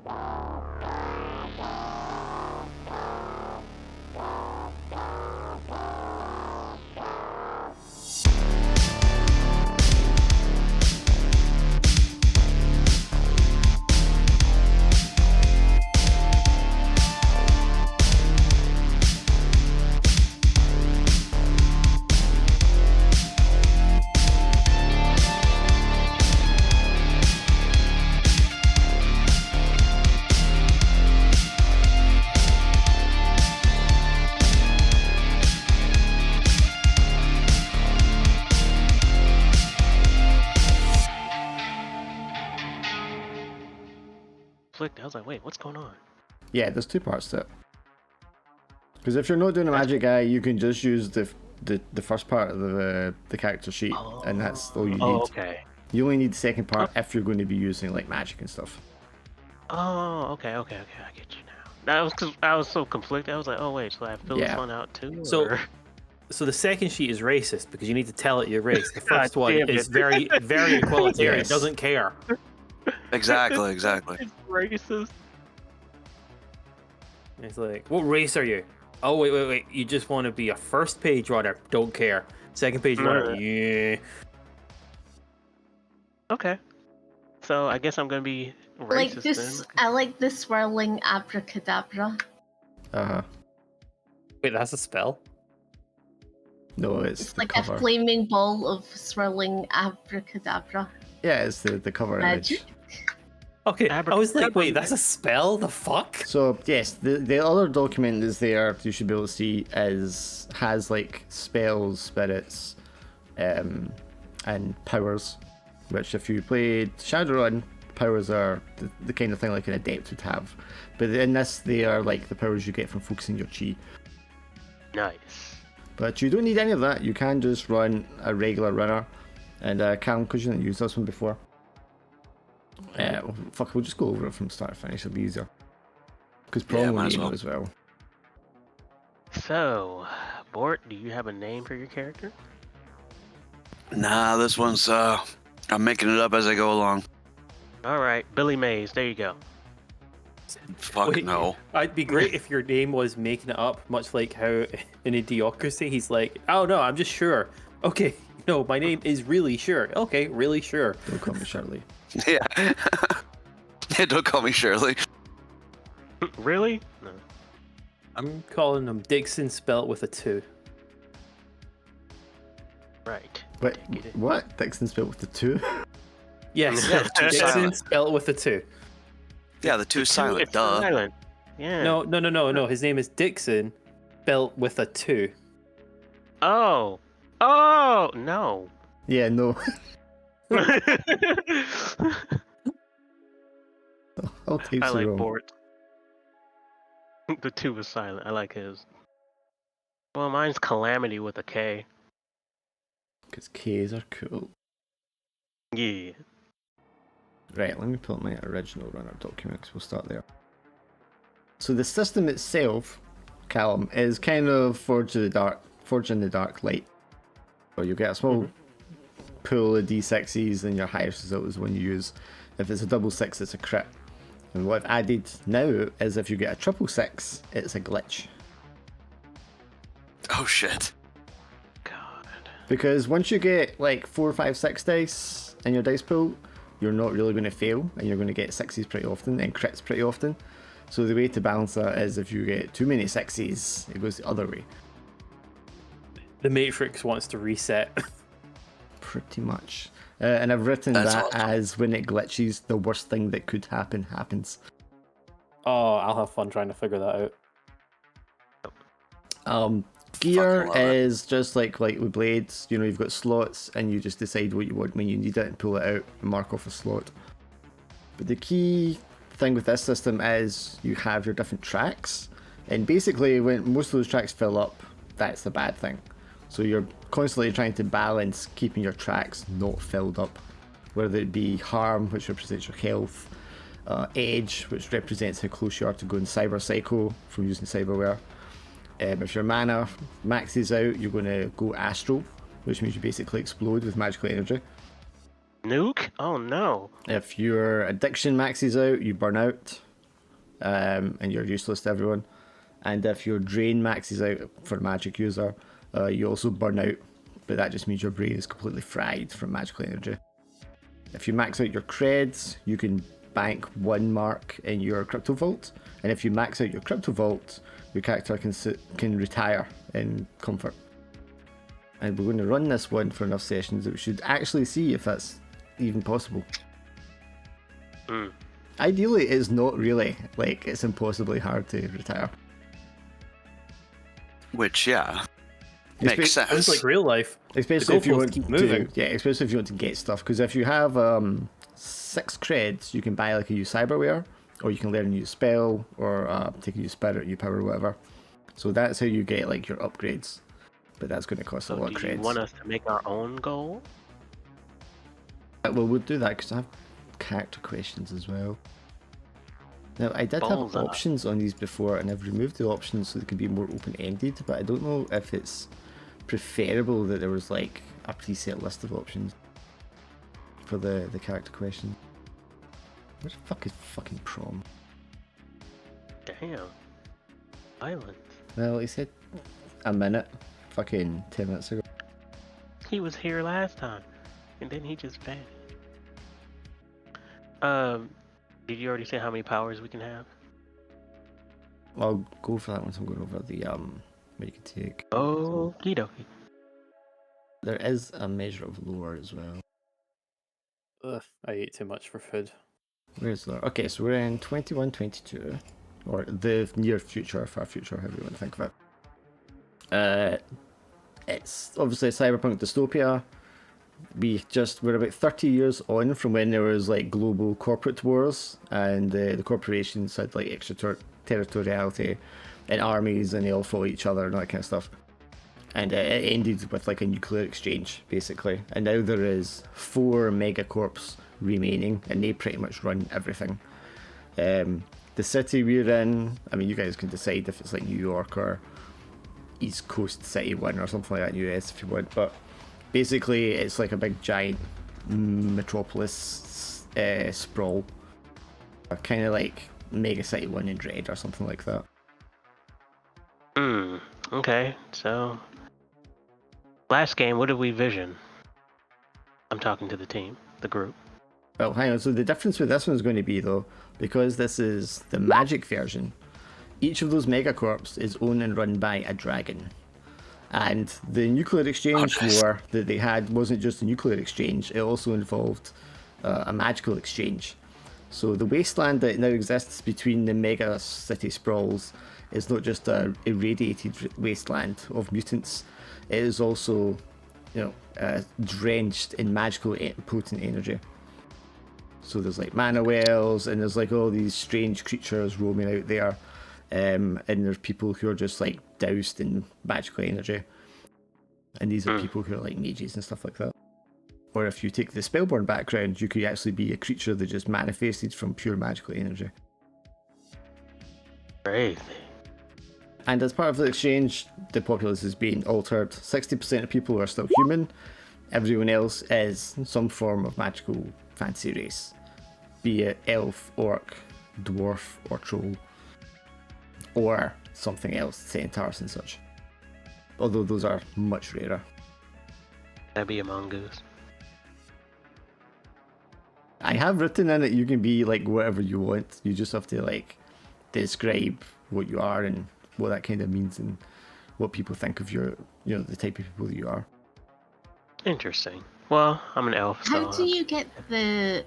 I was like, wait, what's going on? Yeah, there's two parts to it. Because if you're not doing a magic guy, you can just use the first part of the character sheet, and that's all you need. Oh, okay. You only need the second part if you're going to be using like magic and stuff. Oh, okay, I get you now. That was because I was so conflicted. I was like, oh wait, so I fill this one out too? So the second sheet is racist because you need to tell it your race. The first one is very, very equalitarian. Yes. Doesn't care. Exactly. It's racist. It's like, what race are you? Oh, wait. You just want to be a first page runner. Don't care. Second page runner. Yeah. Okay. So I guess I'm going to be racist like this, then. I like the swirling abracadabra. Wait, that's a spell? No, it's like cover. A flaming ball of swirling abracadabra. Yeah, it's the cover Magic. image. Okay, I was like, wait, that's a spell? The fuck? So yes, the other document is there. You should be able to see has like spells, spirits, and powers. Which, if you played Shadowrun, powers are the kind of thing like an adept would have. But in this, they are like the powers you get from focusing your chi. Nice. But you don't need any of that. You can just run a regular runner. And Callum, because you didn't use this one before. We'll just go over it from start to finish. It'll be easier. Because probably you know as well. So, Bort, do you have a name for your character? Nah, this one's I'm making it up as I go along. All right, Billy Mays. There you go. Fuck no. It'd be great if your name was making it up, much like how in Idiocracy he's like, oh no, I'm just sure. Okay, no, my name is really sure. Okay, really sure. Don't call me Shirley. Yeah. Yeah, don't call me Shirley. Really? No. I'm calling him Dixon, spelled with a 2. Right. Wait, what? Dixon spelled with the 2? Yes, Dixon, spelled with a 2. Yeah, the 2 is silent, duh. Silent. Yeah. No. His name is Dixon, spelled with a 2. Oh, no. Yeah, no. I'll take I like wrong. Bort. The 2 is silent. I like his. Well, mine's Calamity with a K. Because K's are cool. Yeah. Right, let me pull up my original runner document because we'll start there. So the system itself, Callum, is kind of Forge in the Dark light. So you get a small pool of D6s and your highest result is the one you use. If it's a double 6, it's a crit. And what I've added now is if you get a triple 6, it's a glitch. Oh shit. God. Because once you get like 4, 5, 6 dice in your dice pool, you're not really going to fail, and you're going to get 6s pretty often and crits pretty often. So the way to balance that is if you get too many 6s, it goes the other way. The Matrix wants to reset. Pretty much. And I've written That's that awesome. as when it glitches, the worst thing that could happen happens. Oh, I'll have fun trying to figure that out. Gear Fucking love it. is just like with blades. You know, you've got slots and you just decide what you want when you need it and pull it out and mark off a slot. But the key thing with this system is you have your different tracks, and basically when most of those tracks fill up, that's the bad thing. So you're constantly trying to balance keeping your tracks not filled up, whether it be harm, which represents your health, edge, which represents how close you are to going cyber psycho from using cyberware. If your mana maxes out, you're going to go astral, which means you basically explode with magical energy. Nuke? Oh no. If your addiction maxes out, you burn out. and you're useless to everyone. And if your drain maxes out for a magic user, you also burn out, but that just means your brain is completely fried from magical energy. If you max out your creds, you can bank 1 mark in your crypto vault, and if you max out your crypto vault, your character can retire in comfort. And we're going to run this one for enough sessions that we should actually see if that's even possible. Ideally, it's not really. Like, it's impossibly hard to retire. Which, yeah, makes sense. It's like real life. Especially if you goalposts want keep moving. especially if you want to get stuff. Because if you have 6 creds, you can buy like a new cyberware, or you can learn a new spell, or take a new spirit, new power, or whatever. So that's how you get like your upgrades. But that's going to cost a lot of Do you creds. want us to make our own goal? Well, we'll do that because I have character questions as well. Now, I did have Balls up. options on these before, and I've removed the options so they can be more open-ended, but I don't know if it's preferable that there was like a preset list of options for the character question. Where the fuck is fucking prom? Damn. Violent. Well, he said a minute, fucking 10 minutes ago. He was here last time, and then he just vanished. Did you already say how many powers we can have? I'll go for that once I'm going over the what you can take. Okie dokie. There is a measure of lore as well. Ugh, I ate too much for food. Where's lore? Okay, so we're in 2122, or the near future, far future, however you want to think of it. It's obviously a cyberpunk dystopia. We're about 30 years on from when there was like global corporate wars, and the corporations had like extraterritoriality and armies, and they all fought each other and all that kind of stuff. And it ended with like a nuclear exchange basically, and now there is 4 megacorps remaining, and they pretty much run everything. The city we're in, I mean, you guys can decide if it's like New York or East Coast City 1 or something like that in the US if you want, but basically it's like a big giant metropolis sprawl, kind of like Mega City 1 in Dread or something like that. Okay, so last game, what did we vision? I'm talking to the team, the group. Well, hang on, so the difference with this one is going to be though, because this is the magic version, each of those megacorps is owned and run by a dragon. And the nuclear exchange war that they had wasn't just a nuclear exchange, it also involved a magical exchange. So the wasteland that now exists between the mega city sprawls is not just a irradiated wasteland of mutants, it is also, drenched in magical potent energy. So there's like mana wells, and there's like all these strange creatures roaming out there, and there's people who are just like doused in magical energy, and these are people who are like mages and stuff like that. Or if you take the Spellborn background, you could actually be a creature that just manifested from pure magical energy. Crazy. And as part of the exchange, the populace is being altered. 60% of people are still human. Everyone else is some form of magical fantasy race, be it elf, orc, dwarf, or troll, or something else, centaurs and such. Although those are much rarer. That'd be a mongoose. I have written in it you can be like whatever you want. You just have to like describe what you are and what that kind of means and what people think of your, the type of people that you are. Interesting. Well, I'm an elf, so... How do you get the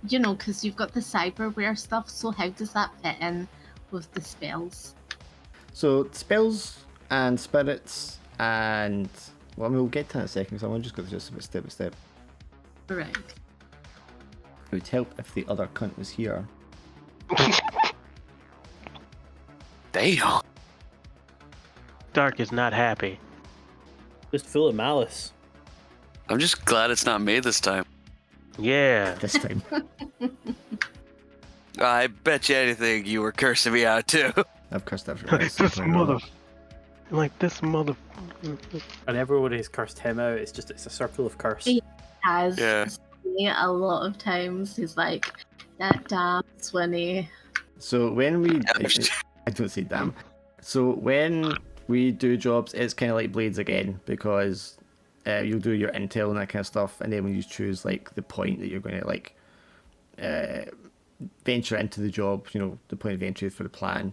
because you've got the cyberware stuff, so how does that fit in with the spells? So spells and spirits and... Well, I mean, we'll get to that in a second, so I'm just going to just step by step. Right. It would help if the other cunt was here. Damn. Dark is not happy. Just full of malice. I'm just glad it's not me this time. Yeah. This time. I bet you anything you were cursing me out too. I've cursed everyone. This mother... And everyone has cursed him out. It's a circle of curse. He has Yeah. a lot of times. He's like, that damn Swinny. So when we, I don't say damn. So when we do jobs, it's kind of like Blades again, because you'll do your intel and that kind of stuff, and then when you choose like the point that you're going to like venture into the job, you know, the point of entry for the plan,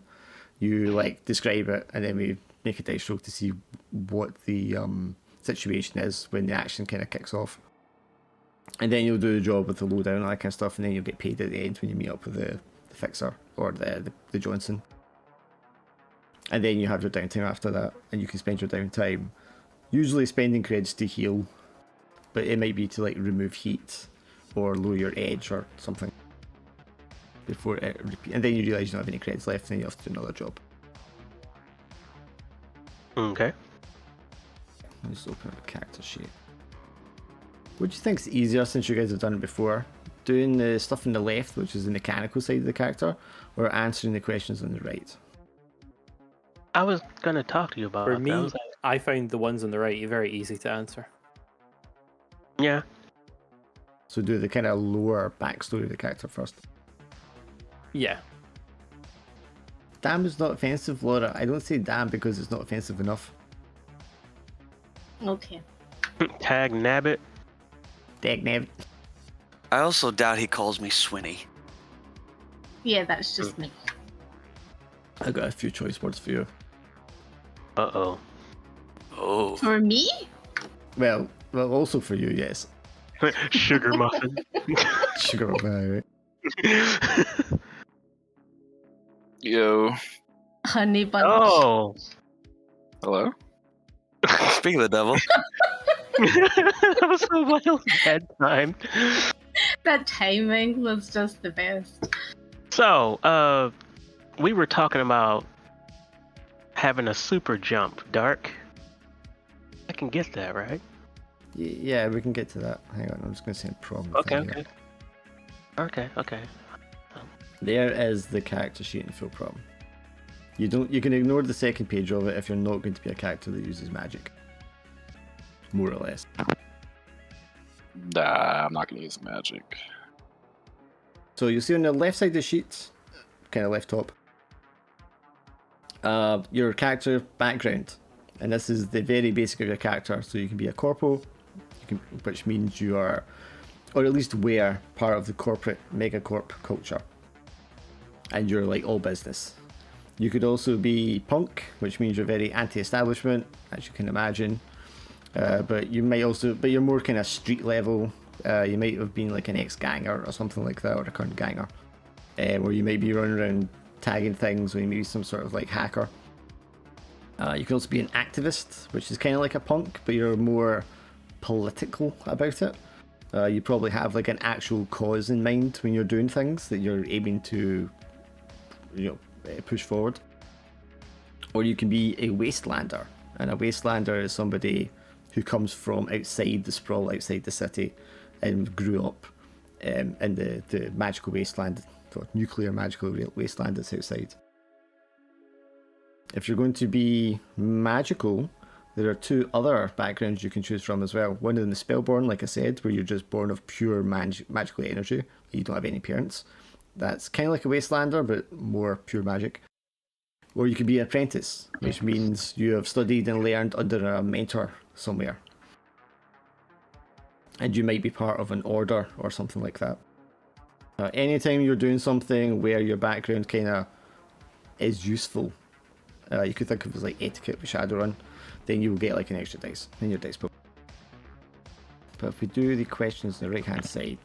you like describe it, and then we make a dice roll to see what the situation is when the action kind of kicks off. And then you'll do the job with the lowdown and that kind of stuff, and then you'll get paid at the end when you meet up with the fixer or the Johnson. And then you have your downtime after that, and you can spend your downtime usually spending creds to heal, but it might be to like remove heat or lower your edge or something before it repeat. And then you realise you don't have any creds left, and then you have to do another job. Okay. Let me just open up a character sheet. What do you think's easier, since you guys have done it before? Doing the stuff on the left, which is the mechanical side of the character, or answering the questions on the right? I was gonna talk to you about For that. me, I was like, I find the ones on the right very easy to answer. yeah. So do the kind of lower backstory of the character first. Yeah. Damn is not offensive, Laura. I don't say damn because it's not offensive enough. Okay. Tag Nabbit. Dagnabbit. I also doubt he calls me Swinny. Yeah, that's just me. I got a few choice words for you. Uh-oh. Oh. For me? Well, also for you, yes. Sugar muffin. Sugar right? Yo. Honey bunch. Oh. Hello? Speaking of the devil. That was so well bad time. That timing was just the best. So, we were talking about having a super jump, Dark. I can get that, right? Yeah, we can get to that. Hang on, I'm just going to say a problem. Okay. Okay. There is the character sheet in full problem. You can ignore the second page of it if you're not going to be a character that uses magic. More or less. Nah, I'm not gonna use magic. So you'll see on the left side of the sheet, kind of left top, your character background. And this is the very basic of your character. So you can be a corpo, which means you are, or at least wear, part of the corporate megacorp culture. And you're like all business. You could also be punk, which means you're very anti-establishment, as you can imagine. But you're more kind of street level. You might have been like an ex-ganger or something like that, or a current ganger. Or you might be running around tagging things, or you may be some sort of like hacker. You can also be an activist, which is kind of like a punk, but you're more political about it. You probably have like an actual cause in mind when you're doing things that you're aiming to, push forward. Or you can be a wastelander, and a wastelander is somebody who comes from outside the sprawl, outside the city, and grew up in the magical wasteland, or nuclear magical wasteland that's outside. If you're going to be magical, there are two other backgrounds you can choose from as well. One of them is Spellborn, like I said, where you're just born of pure magical energy. You don't have any parents. That's kind of like a wastelander, but more pure magic. Or you could be an apprentice, which means you have studied and learned under a mentor somewhere. And you might be part of an order or something like that. Anytime you're doing something where your background kind of is useful, you could think of it as like etiquette with Shadowrun, then you will get like an extra dice in your dice pool. But if we do the questions on the right hand side,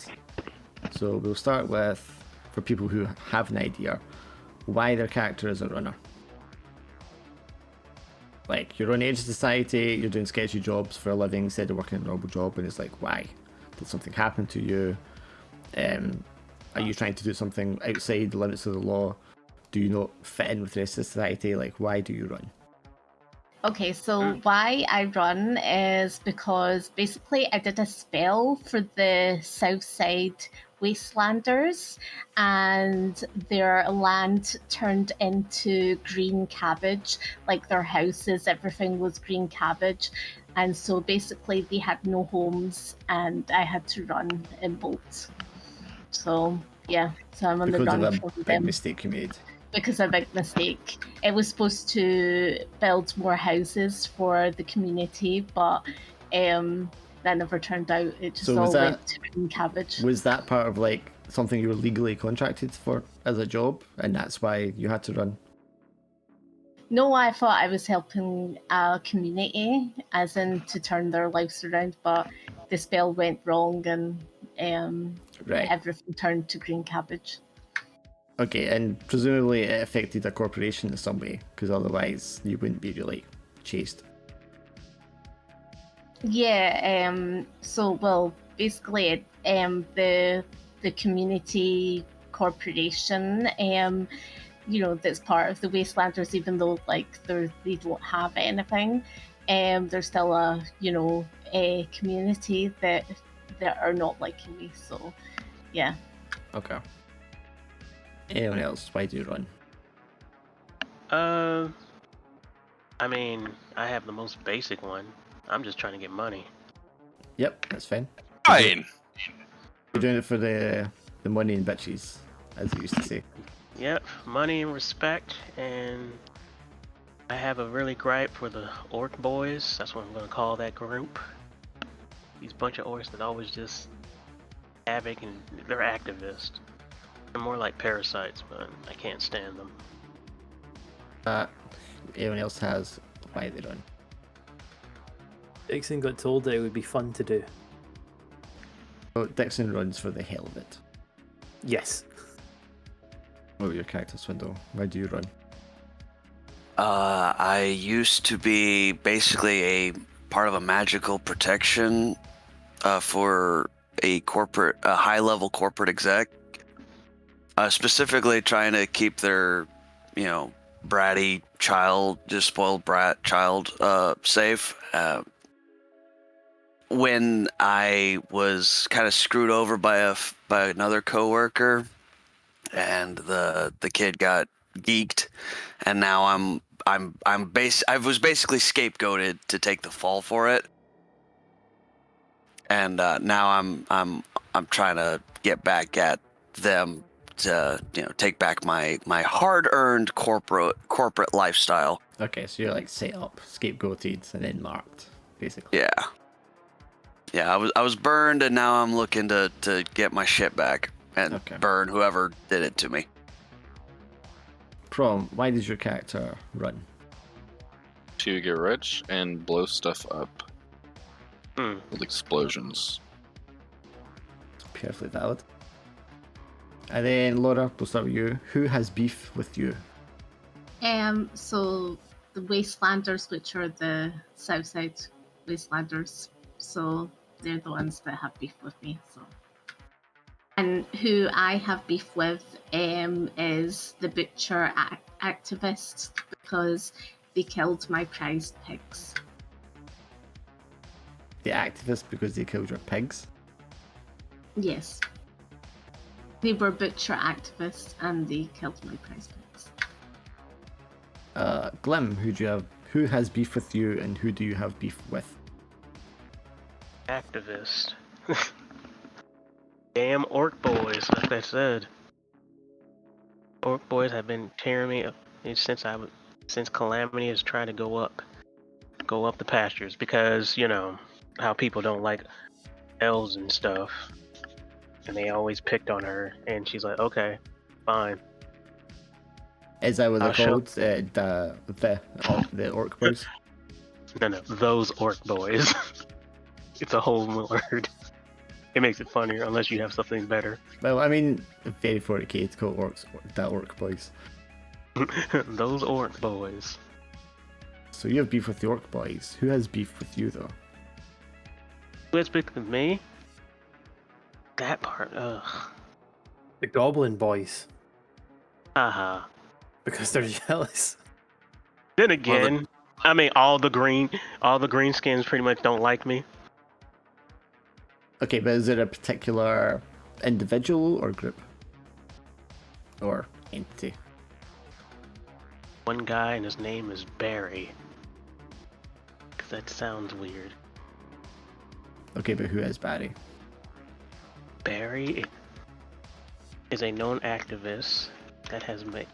so we'll start with, for people who have an idea, why their character is a runner. Like, you're on the edge of society, you're doing sketchy jobs for a living instead of working a normal job, and it's like, why? Did something happen to you? Are you trying to do something outside the limits of the law? Do you not fit in with the rest of society? Like, why do you run? Okay, so why I run is because basically I did a spell for the Southside Wastelanders, and their land turned into green cabbage. Like their houses, everything was green cabbage. And so basically they had no homes, and I had to run in boats. So Yeah, so I'm on the Because of run a from big them mistake you made. because of a big mistake. It was supposed to build more houses for the community, but that never turned out. It just So was all that- went to green cabbage. Was that part of like something you were legally contracted for as a job, and that's why you had to run? No, I thought I was helping a community, as in to turn their lives around, but the spell went wrong and Right. everything turned to green cabbage. Okay, and presumably it affected a corporation in some way, because otherwise you wouldn't be really chased. Yeah, so well, basically, the community corporation, that's part of the Wastelanders, even though like they don't have anything, there's still a community that are not liking me. So, yeah. Okay. Anyone else? Why do you run? I mean, I have the most basic one. I'm just trying to get money. Yep, that's fine. Fine. You're doing it for the money and bitches, as you used to say. Yep, money and respect, and I have a really gripe for the orc boys. That's what I'm gonna call that group. These bunch of orcs that always just havoc, and they're activists. They're more like parasites, but I can't stand them. Anyone else has why they run? Dixon got told that it would be fun to do. Oh, Dixon runs for the hell of it. Yes. What about your character, Swindle? Why do you run? I used to be basically a part of a magical protection for a high-level corporate exec. Specifically trying to keep their, bratty child, just spoiled brat child, safe. When I was kind of screwed over by another coworker, and the kid got geeked, and now I was basically scapegoated to take the fall for it, and now I'm trying to get back at them to take back my hard-earned corporate lifestyle. Okay, so you're like set up, scapegoated, and then marked, basically. Yeah, I was burned, and now I'm looking to get my shit back and Okay. burn whoever did it to me. Prom, why does your character run? To get rich and blow stuff up Hmm. with explosions. Perfectly valid. And then Laura, we'll start with you. Who has beef with you? So the Wastelanders, which are the Southside Wastelanders, so they're the ones that have beef with me. So, and who I have beef with is the butcher activists, because they killed my prized pigs. The activists because they killed your pigs? Yes, they were butcher activists and they killed my prized pigs. Glim, who has beef with you and who do you have beef with? Activist. Damn orc boys, like I said. Orc boys have been tearing me up since Calamity has tried to go up the pastures, because how people don't like elves and stuff, and they always picked on her, and she's like, okay, fine. Is that what they're I'll show- called? The orc boys? No, those orc boys. It's a whole word. It makes it funnier unless you have something better. Well, I mean, very 40k to call orcs the orc boys. Those orc boys. So you have beef with the orc boys. Who has beef with you though? Who speak with me? That part, ugh. The Goblin Boys. Haha. Because they're jealous. Then again, I mean, all the green skins pretty much don't like me. Okay, but is it a particular individual or group? Or entity? One guy and his name is Barry. 'Cause that sounds weird. Okay, but who is Barry? Barry? is a known activist that has made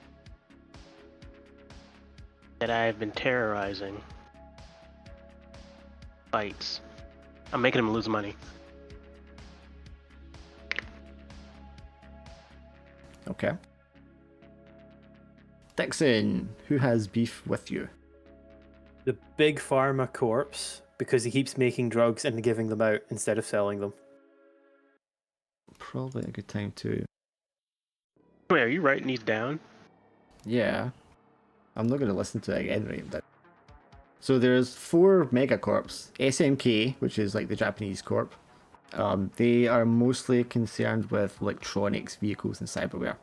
that I have been terrorizing fights. I'm making him lose money. Okay. Dixon, who has beef with you? The big pharma corpse, because he keeps making drugs and giving them out instead of selling them. Probably a good time to. Wait, are you writing these down? Yeah. I'm not going to listen to it again right now. So there's 4 megacorps. SMK, which is like the Japanese corp. They are mostly concerned with electronics, vehicles, and cyberware.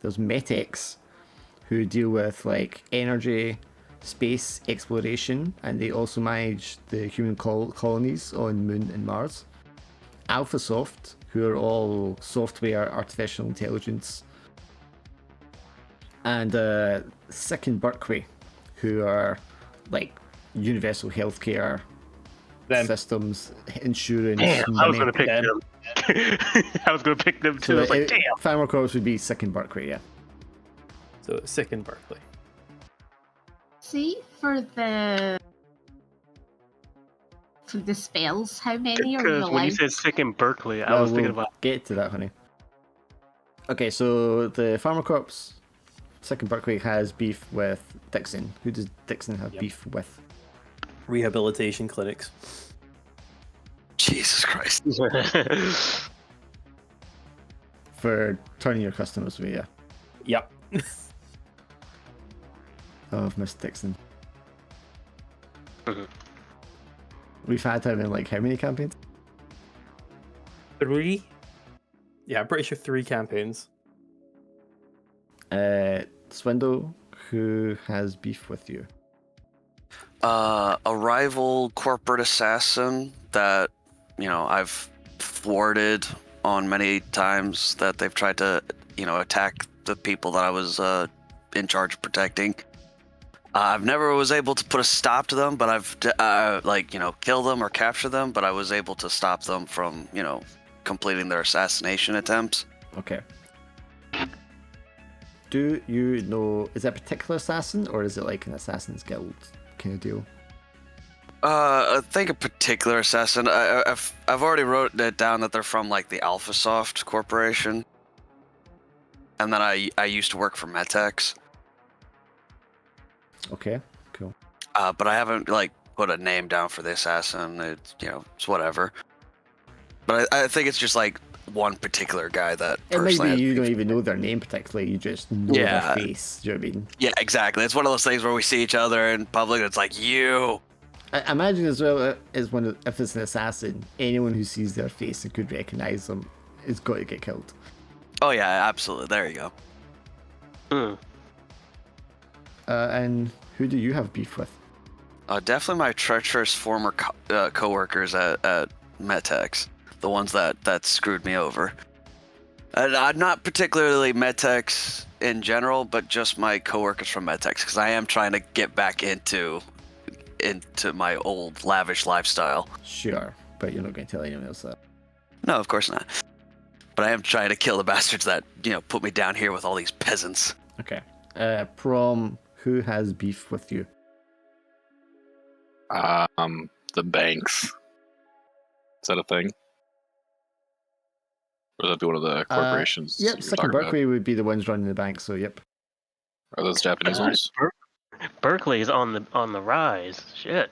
There's Metex, who deal with like energy, space exploration, and they also manage the human colonies on Moon and Mars. AlphaSoft, who are all software, artificial intelligence, and Sick and Berkeley, who are like universal healthcare systems, insurance, Damn, I was money. gonna pick them. I was gonna pick them too. I was like, damn. Pharma Corps would be Sick and Berkeley, yeah. So Sick in Berkeley. See, for the spells, how many are you Because when you allowed? said sick in Berkeley, I was thinking about. Get to that, honey. Okay, so the Pharma Corps, Sick and Berkeley has beef with Dixon. Who does Dixon have beef with? Rehabilitation clinics. Jesus Christ. For turning your customers away, yeah. Yep. Oh, I've missed Dixon. Mhm. We've had him in like how many campaigns? 3? Yeah, I'm pretty sure 3 campaigns. Swindle, who has beef with you? A rival corporate assassin that, I've thwarted on many times that they've tried to, attack the people that I was in charge of protecting. I've never was able to put a stop to them, but I've kill them or capture them, but I was able to stop them from, completing their assassination attempts. Okay. Do you know, is that a particular assassin, or is it like an Assassin's Guild kind of deal? I think a particular assassin. I've already wrote it down that they're from like the AlphaSoft Corporation, and then I used to work for Metex. Okay, cool. But I haven't like put a name down for the assassin. It's whatever. But I think it's just like one particular guy that. It might personally be you don't even know their name particularly, you just know their face. Do you know what I mean? Yeah, exactly. It's one of those things where we see each other in public. And it's like you. I imagine as well as if it's an assassin, anyone who sees their face and could recognize them is got to get killed. Oh yeah, absolutely. There you go. And who do you have beef with? Definitely my treacherous former co-workers at Metex, the ones that screwed me over. Not particularly Metex in general, but just my co-workers from Metex, because I am trying to get back into my old lavish lifestyle. Sure, but you're not going to tell anyone else that. No, of course not. But I am trying to kill the bastards that put me down here with all these peasants. Okay. Prom, who has beef with you? The banks. Is that a thing? Or would that be one of the corporations? Yep, Second Berkeley would be the ones running the bank, so yep. Are those Japanese ones? Berkeley is on the rise. Shit.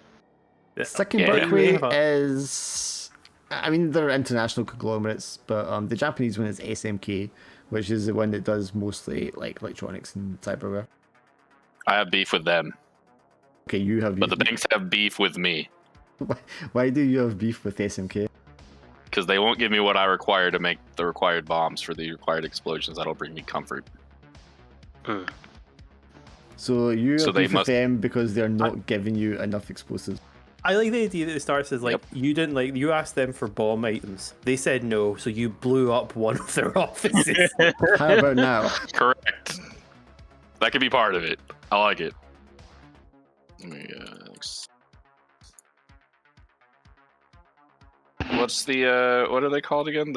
Second Berkeley is, I mean, they're international conglomerates, but the Japanese one is SMK, which is the one that does mostly like electronics and cyberware. I have beef with them. Okay, you have beef. But the banks have beef with me. Why do you have beef with SMK? Because they won't give me what I require to make the required bombs for the required explosions that'll bring me comfort. So you have beef with must... them because they're not giving you enough explosives. I like the idea that it starts as like, you didn't like, you asked them for bomb items. They said no, so you blew up one of their offices. How about now? Correct. That could be part of it. I like it. What's the what are they called again?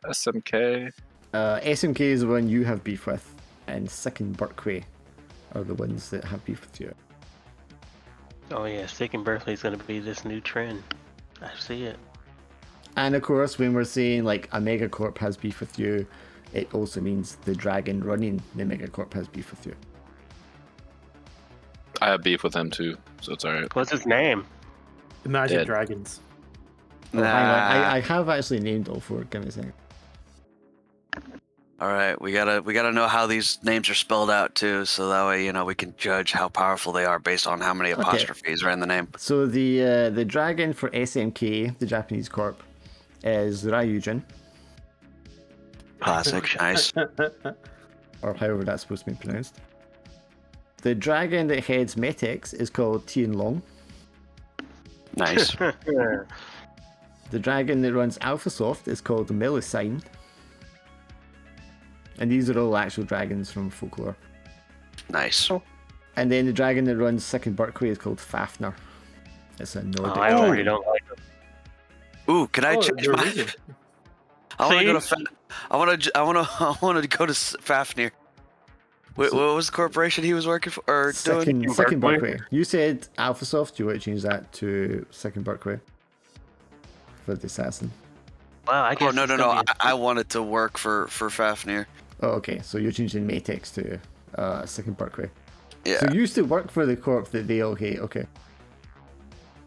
SMK. SMK is the one you have beef with, and Sick and Berkeley are the ones that have beef with you. Oh yeah, Sick and Berkeley is gonna be this new trend. I see it. And of course, when we're saying like a megacorp has beef with you, it also means the dragon running the megacorp has beef with you. I have beef with him too, so it's alright. What's his name? Imagine Dead. Dragons. Oh, hang on. Nah. I have actually named all four. Give me a second. All right, we gotta know how these names are spelled out too, so that way we can judge how powerful they are based on how many apostrophes are in the name. So the dragon for SMK, the Japanese corp, is Ryujin, Classic, nice. or however that's supposed to be pronounced. The dragon that heads Metex is called Tianlong. Nice. The dragon that runs AlphaSoft is called Melusine. And these are all actual dragons from folklore. Nice. And then the dragon that runs Sick and Berkeley is called Fafnir. It's a Nordic. I already don't like him. Ooh, can I Oh, change you're my? reading. I want to go See? to. I want to go to Fafnir. What was the corporation he was working for or doing? Sick and Berkeley? Berkeley. You said AlphaSoft. Do you want to change that to Sick and Berkeley for the assassin? Wow, I Oh guess. no it's no gonna no! be I wanted to work for Fafnir. Oh, okay. So you're changing Matex to Sick and Berkeley. Yeah. So you used to work for the corp that they all hate. Okay.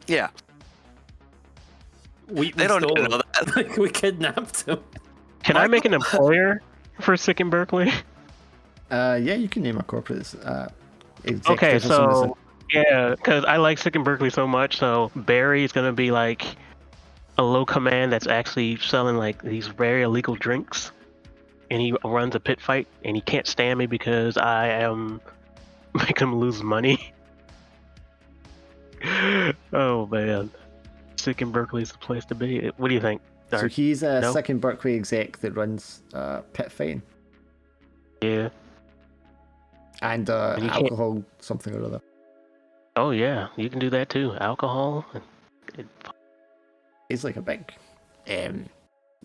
Yeah. We They don't stole even him. know that. Like, we kidnapped him. Can I make an employer for Sick and Berkeley? Yeah, you can name a corporate. Executive Okay, or something. so yeah, because I like Sick and Berkeley so much, so Barry is gonna be like a low command that's actually selling like these very illegal drinks, and he runs a pit fight, and he can't stand me because I am making him lose money. Oh man, Sick and Berkeley is the place to be. What do you think, So Dark? he's a No? Sick and Berkeley exec that runs pit fighting Yeah. and And you can't- alcohol something or other. Oh yeah, you can do that too. Alcohol. He's like a big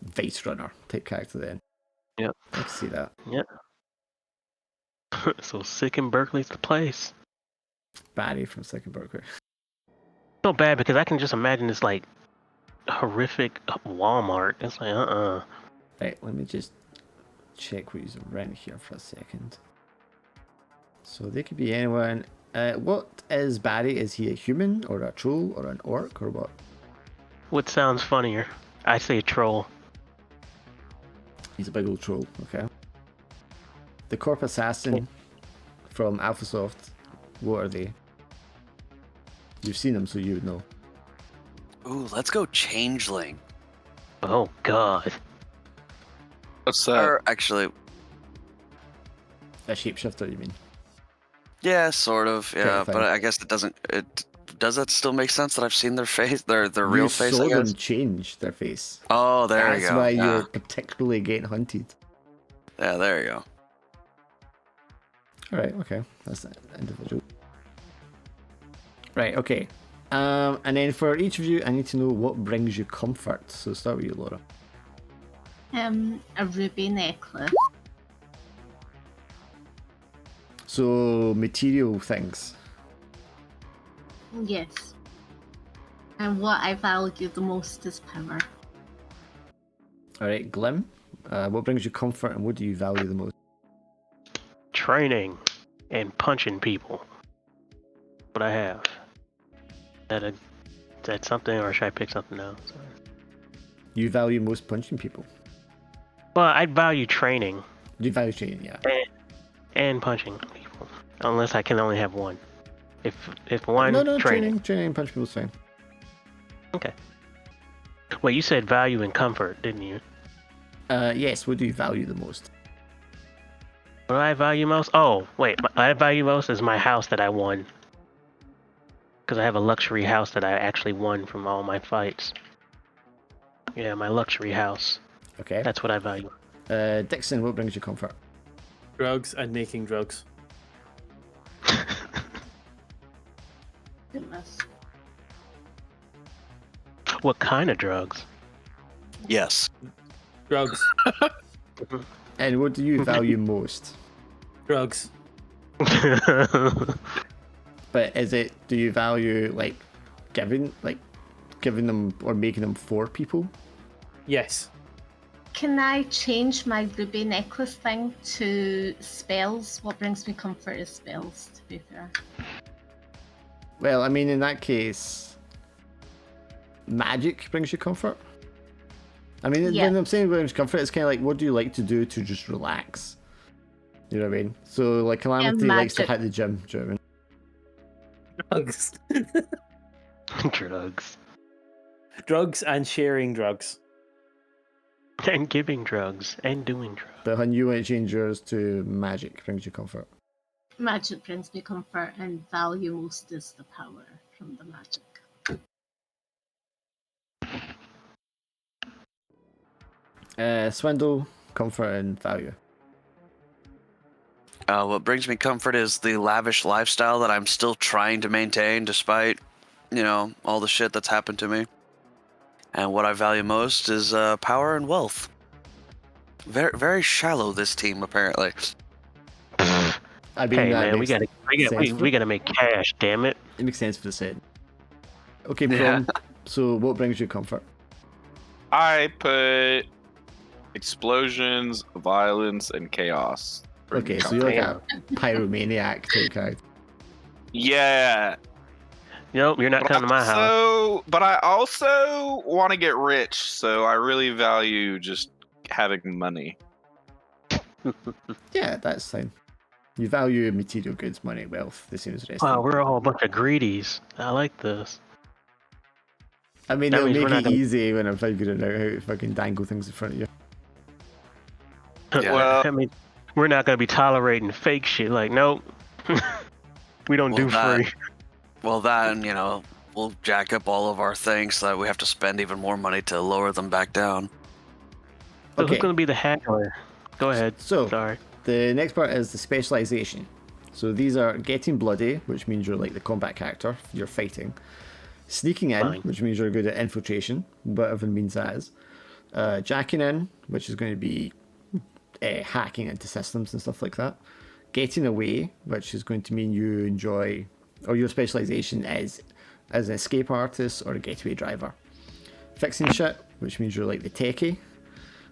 vice runner type character then. Yep. I can see that. So Sick and Berkeley's the place. Barry from Sick and Berkeley. So bad because I can just imagine this like horrific Walmart. It's like Right, let me just check what he's around here for a second. So they could be anyone. What is Barry? Is he a human or a troll or an orc or what? What sounds funnier? I say troll. He's a big old troll, okay. The Corp Assassin from AlphaSoft, what are they? You've seen them, so you would know. Ooh, let's go Changeling. Oh god. What's that? Or actually, A shapeshifter, you mean? yeah, sort of. Yeah, Kind of but thing. I guess it doesn't. Does that still make sense that I've seen their face, their real You face? saw I them guess. change their face. Oh, there That's you go. why yeah. you're particularly getting hunted. Yeah, there you go. Alright, okay. That's that individual. Right, okay. And then for each of you, I need to know what brings you comfort. So start with you, Laura. A ruby necklace. So material things. Yes. And what I value the most is power. Alright, Glim. What brings you comfort and what do you value the most? Training and punching people. What I have. Is that something or should I pick something else? You value most punching people. Well, I value training You value training, yeah. and punching people. Unless I can only have one. If one No, training. training and punch people's fine. Okay. Well, you said value and comfort, didn't you? Yes, what do you value the most? What do I value most? Oh, wait. What I value most is my house that I won. Because I have a luxury house that I actually won from all my fights. Yeah, my luxury house. Okay. That's what I value. Dixon, what brings you comfort? Drugs and making drugs. Goodness. What kind of drugs? Yes. Drugs. And what do you value most? Drugs. But is it, do you value like giving them or making them for people? Yes. Can I change my ruby necklace thing to spells? What brings me comfort is spells, to be fair. Well, I mean, in that case, magic brings you comfort. I mean, Yeah. when I'm saying brings comfort, it's kind of like, what do you like to do to just relax? You know what I mean? So, like, Calamity likes to magic. hit the gym. Do you know what I mean? Drugs. Drugs. Drugs and sharing drugs. And giving drugs. And doing drugs. But when you want to change yours to magic, brings you comfort. Magic brings me comfort, and value most is the power from the magic. Swindle, comfort, and value. What brings me comfort is the lavish lifestyle that I'm still trying to maintain despite, all the shit that's happened to me. And what I value most is power and wealth. Very, very shallow, this team, apparently. I mean, Hey that man, we makes gotta sense we gotta make cash, damn it. It makes sense for the set. Okay, Yeah. Prom. So, what brings you comfort? I put explosions, violence, and chaos. Okay, so you're like a pyromaniac type character. Yeah. Nope, you're not coming to my house. But I also want to get rich, so I really value just having money. Yeah, that's fine. You value material goods, money, wealth, the same as the rest. Wow, of them. we're all a bunch of greedies. I like this. I mean, that it'll means make we're not it gonna- easy when I'm figuring out how to fucking dangle things in front of you. Yeah. Well- I mean, we're not gonna be tolerating fake shit. Like, nope. We don't do Well, free. Well, that and, we'll jack up all of our things so that we have to spend even more money to lower them back down. So Okay. who's gonna be the hacker? Go ahead. So, Sorry. the next part is the specialization. So these are getting bloody, which means you're like the combat character, you're fighting. Sneaking in, Fine. which means you're good at infiltration, whatever means that is. Jacking in, which is going to be hacking into systems and stuff like that. Getting away, which is going to mean you enjoy, or your specialization is as an escape artist or a getaway driver. Fixing shit, which means you're like the techie,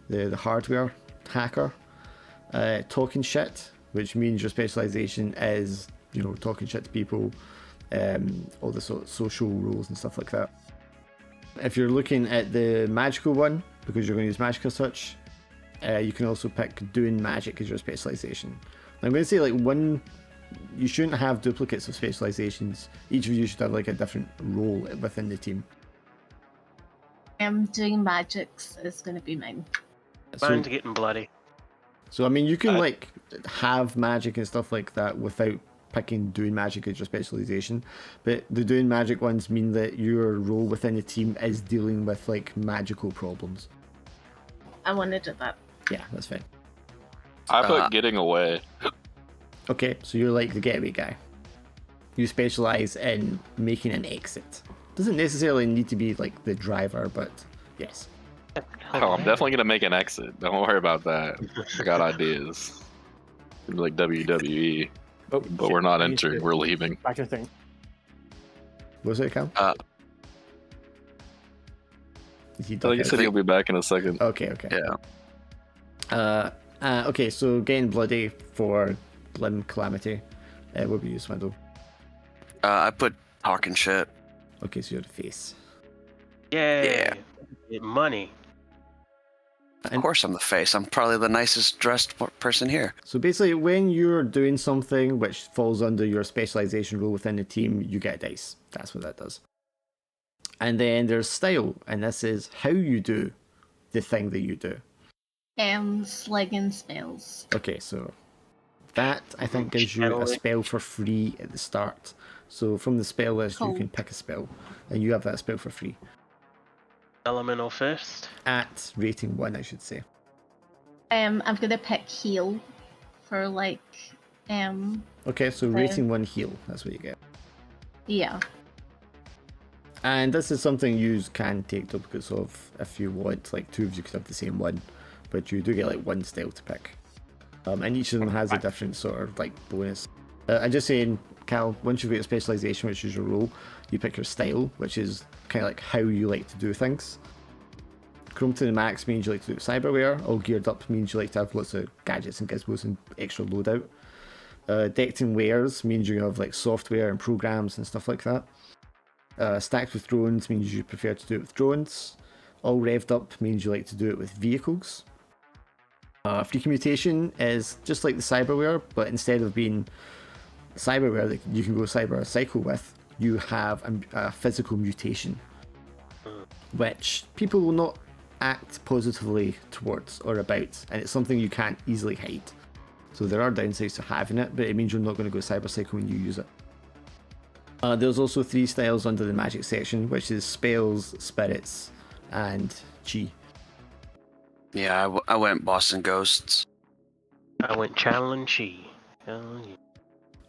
the hardware hacker. Talking shit, which means your specialization is, talking shit to people, all the social rules and stuff like that. If you're looking at the magical one, because you're going to use magic as such, you can also pick doing magic as your specialization. I'm going to say you shouldn't have duplicates of specializations. Each of you should have like a different role within the team. Doing magics is going to be mine. Mine's getting bloody. So I mean, you can like have magic and stuff like that without picking doing magic as your specialization, but the doing magic ones mean that your role within the team is dealing with like magical problems. I want to do that. Yeah, that's fine. I put getting away. Okay, so you're like the getaway guy. You specialize in making an exit. Doesn't necessarily need to be like the driver, but yes. Oh, I'm definitely gonna make an exit. Don't worry about that. I got ideas. It'd be like WWE, Oh, but shit, we're not I need to entering. We're leaving. Back to the thing. Was it, Cam? Did he I duck think he out? said he'll be back in a second. Okay. Yeah. Okay, so getting bloody for Glim Calamity. What would you use, Swindle? I put talking shit. Okay, so you're the face. Yeah. Get money. Of course I'm the face. I'm probably the nicest dressed person here. So basically, when you're doing something which falls under your specialization role within the team, you get dice. That's what that does. And then there's style, and this is how you do the thing that you do. Slinging spells. Okay, so that I think gives you a spell for free at the start. So from the spell list, you can pick a spell, and you have that spell for free. Elemental fist. At rating 1, I should say. I'm gonna pick heal for Okay, so rating 1 heal, that's what you get. yeah. And this is something you can take duplicates of if you want, like 2 of you could have the same one. but you do get like one style to pick. And each of them has a different sort of like bonus. I'm just saying, Cal, once you've got your specialization, which is your role, you pick your style, which is kind of like how you like to do things. Chrome to the max means you like to do cyberware. All geared up means you like to have lots of gadgets and gizmos and extra loadout. Decked in wares means you have like software and programs and stuff like that. Stacked with drones means you prefer to do it with drones. All revved up means you like to do it with vehicles. Free commutation is just like the cyberware, but instead of being cyberware that you can go cyber cycle with, you have a physical mutation, which people will not act positively towards or about, and it's something you can't easily hide. So there are downsides to having it, but it means you're not going to go cyber cycle when you use it. There's also 3 styles under the magic section, which is spells, spirits, and chi. Yeah, I went Boston Ghosts. I went challenge chi.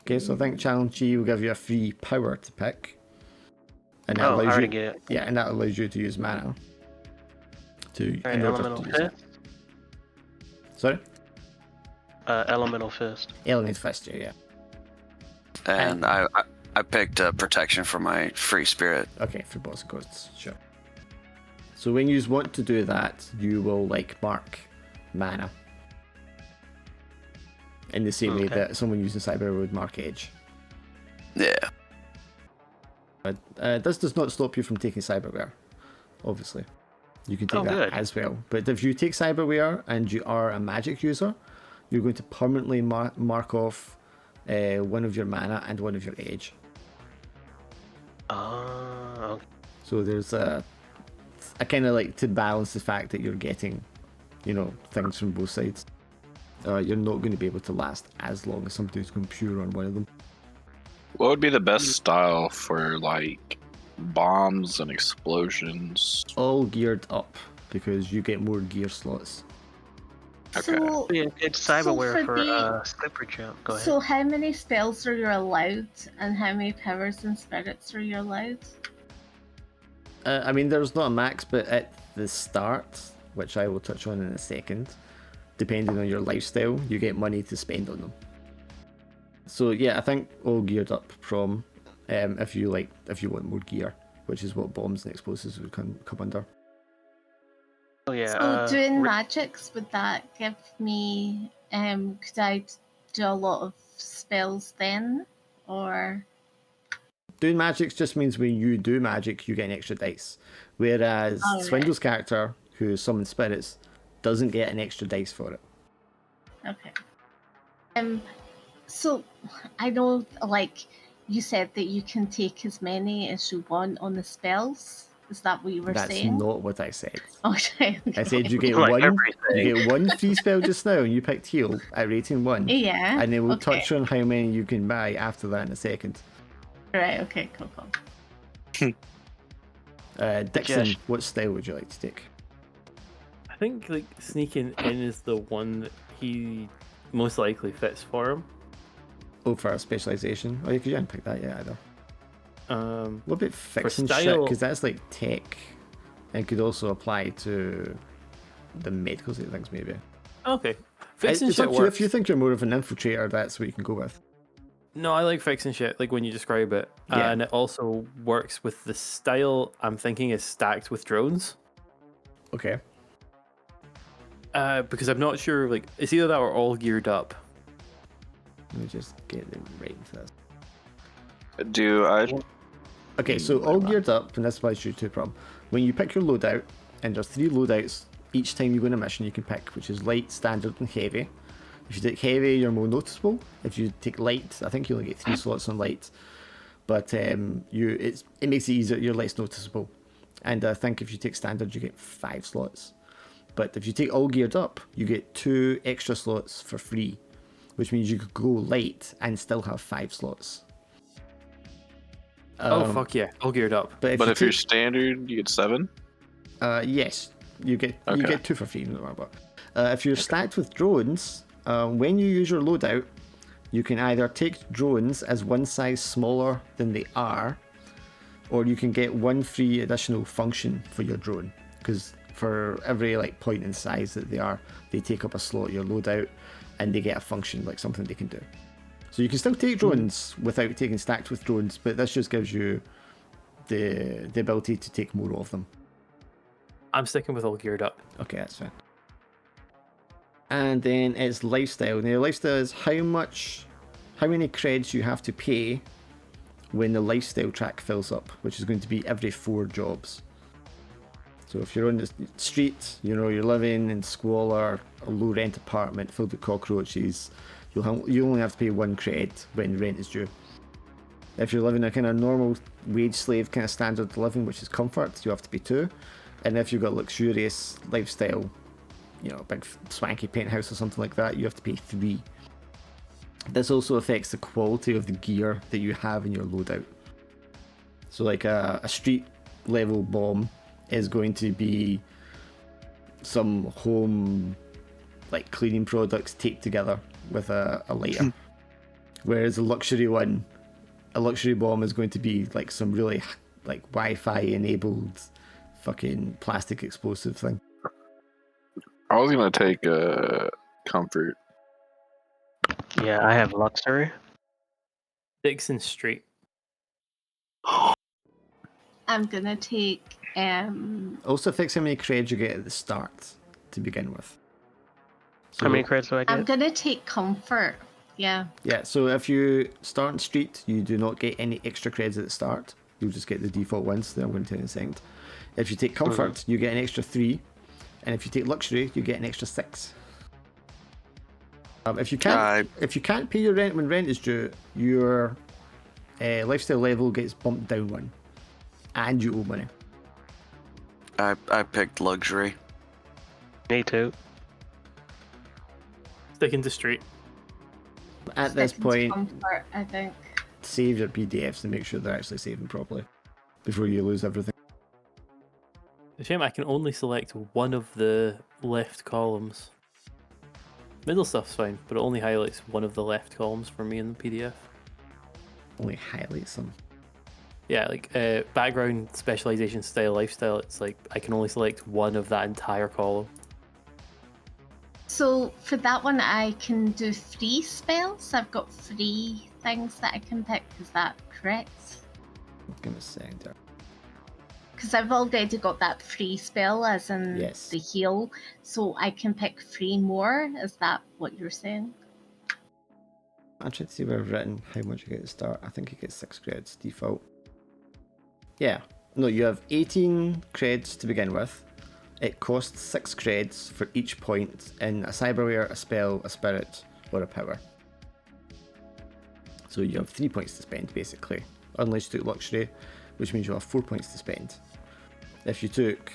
Okay, so I think challenge chi will give you a free power to pick, and that Oh, I allows already you. get it. Yeah, and that allows you to use mana. In Alright, order elemental to use it. fist. Sorry, Elemental fist. element fist. Yeah. And I picked protection for my free spirit. Okay, for boss ghosts, sure. So when you want to do that, you will like mark mana in the same way that someone using cyber would mark edge. Yeah. But this does not stop you from taking cyberware, obviously. You can take that good. as well. But if you take cyberware and you are a magic user, you're going to permanently mark off one of your mana and one of your edge. Okay. So there's a kind of like to balance the fact that you're getting, things from both sides. You're not going to be able to last as long as somebody who's going pure on one of them. What would be the best style for like bombs and explosions? All geared up because you get more gear slots. Okay. So, Yeah, it's So cyberware for for the- slipper jump. Go ahead. so how many spells are you allowed, and how many powers and spirits are you allowed? I mean, there's not a max, but at the start, which I will touch on in a second, depending on your lifestyle, you get money to spend on them. So yeah, I think all geared up from if you want more gear, which is what bombs and explosives would come under. Oh yeah. So doing magics, would that give me? Could I do a lot of spells then, or? Doing magics just means when you do magic, you get an extra dice. Whereas Alright. Swindle's character, who summons spirits, doesn't get an extra dice for it. Okay. So I know, like you said, that you can take as many as you want on the spells. Is that what you were That's saying? not what I said. Okay. I said you get Like one. everything. You get one free spell just now, and you picked heal at rating 1. Yeah. And then we'll okay. touch on how many you can buy after that in a second. Right. Okay. Cool. Dixon, Josh. what style would you like to take? I think like sneaking in is the one that he most likely fits for him. Oh, for a specialization. Oh, you could pick that, yeah, either. What about fixing shit? style- Because that's like tech, and could also apply to the medical side of things, maybe. Okay, fixing It's shit up to you. works. If you think you're more of an infiltrator, that's what you can go with. No, I like fixing shit, like when you describe it. Yeah. And it also works with the style I'm thinking is stacked with drones. Okay. Because I'm not sure, like, it's either that or all geared up. Let me just get it right into this. Do I? Okay, so all geared up, and this applies to you too, Prom. When you pick your loadout, and there's 3 loadouts each time you go on a mission you can pick, which is light, standard, and heavy. If you take heavy, you're more noticeable. If you take light, I think you only get 3 slots on light, but it makes it easier. You're less noticeable. And I think if you take standard, you get 5 slots. But if you take all geared up, you get 2 extra slots for free, which means you could go light and still have 5 slots. Oh, fuck yeah, all geared up. But But if you're take- standard, you get 7. yes, you get Okay. 2 for free. No matter what. If you're stacked with drones, when you use your loadout, you can either take drones as one size smaller than they are, or you can get 1 free additional function for your drone. Because for every like point in size that they are, they take up a slot in your loadout, and they get a function, like something they can do. So you can still take drones without taking stacked with drones, but this just gives you the ability to take more of them. I'm sticking with all geared up. Okay, that's fine. And then it's lifestyle. Now, lifestyle is how many creds you have to pay when the lifestyle track fills up, which is going to be every 4 jobs. So if you're on the street, you know, you're living in squalor, a low rent apartment filled with cockroaches, you only have to pay 1 cred when rent is due. If you're living a kind of normal wage slave kind of standard of living, which is comfort, you have to pay 2. And if you've got luxurious lifestyle, you know, a big swanky penthouse or something like that, you have to pay 3. This also affects the quality of the gear that you have in your loadout. So like a street level bomb is going to be some home like cleaning products taped together with a lighter. Whereas a luxury bomb is going to be like some really like Wi-Fi enabled fucking plastic explosive thing. I was gonna take comfort. Yeah, I have luxury. Dixon Street. I'm gonna take Also affects how many creds you get at the start to begin with. So, How many creds do I I'm get? gonna take comfort. Yeah. yeah, so if you start in street, you do not get any extra creds at the start. You'll just get the default ones that I'm going to tell you in a second. If you take comfort, you get an extra 3. And if you take luxury, you get an extra 6. If you can't pay your rent when rent is due, your lifestyle level gets bumped down 1, and you owe money. I picked luxury. Me too. Sticking to street. At this Second point, comfort, I think. save your PDFs and make sure they're actually saving properly before you lose everything. It's a shame I can only select one of the left columns. Middle stuff's fine, but it only highlights one of the left columns for me in the PDF. Only highlights them. Yeah, like background, specialization, style, lifestyle, it's like I can only select one of that entire column. So for that one, I can do 3 spells. I've got 3 things that I can pick. Is that correct? Give me a second there. Because I've already got that free spell, as in Yes. the heal. So I can pick 3 more. Is that what you're saying? I'm trying to see where I've written how much you get at the start. I think you get 6 creds default. Yeah. No, you have 18 creds to begin with. It costs 6 creds for each point in a cyberware, a spell, a spirit, or a power. So you have 3 points to spend, basically. Unless you took luxury, which means you'll have 4 points to spend. If you took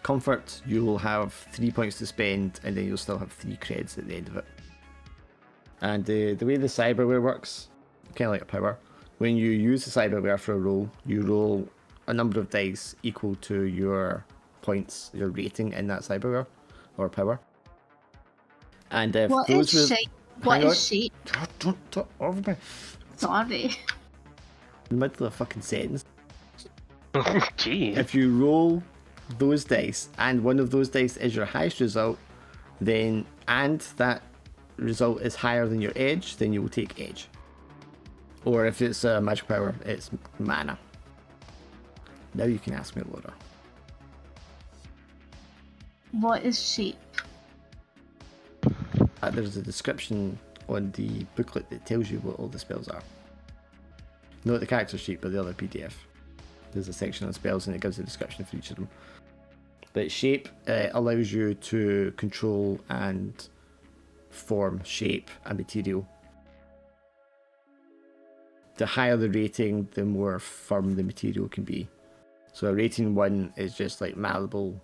comfort, you will have 3 points to spend, and then you'll still have 3 creds at the end of it. And the way the cyberware works, kind of like a power, when you use the cyberware for a roll, you roll a number of dice equal to your points, your rating in that cyberware or power. And if What those is were... shape? What is shape? Don't talk over me. Sorry. In the middle of a fucking sentence. Jeez. If you roll those dice and one of those dice is your highest result, then and that result is higher than your edge, then you will take edge. Or if it's a magic power, it's mana. Now you can ask me, Laura. What is shape? There's a description on the booklet that tells you what all the spells are. Not the character sheet, but the other PDF. There's a section on spells and it gives a description for each of them. But shape allows you to control and form shape and material. The higher the rating, the more firm the material can be. So a rating 1 is just like malleable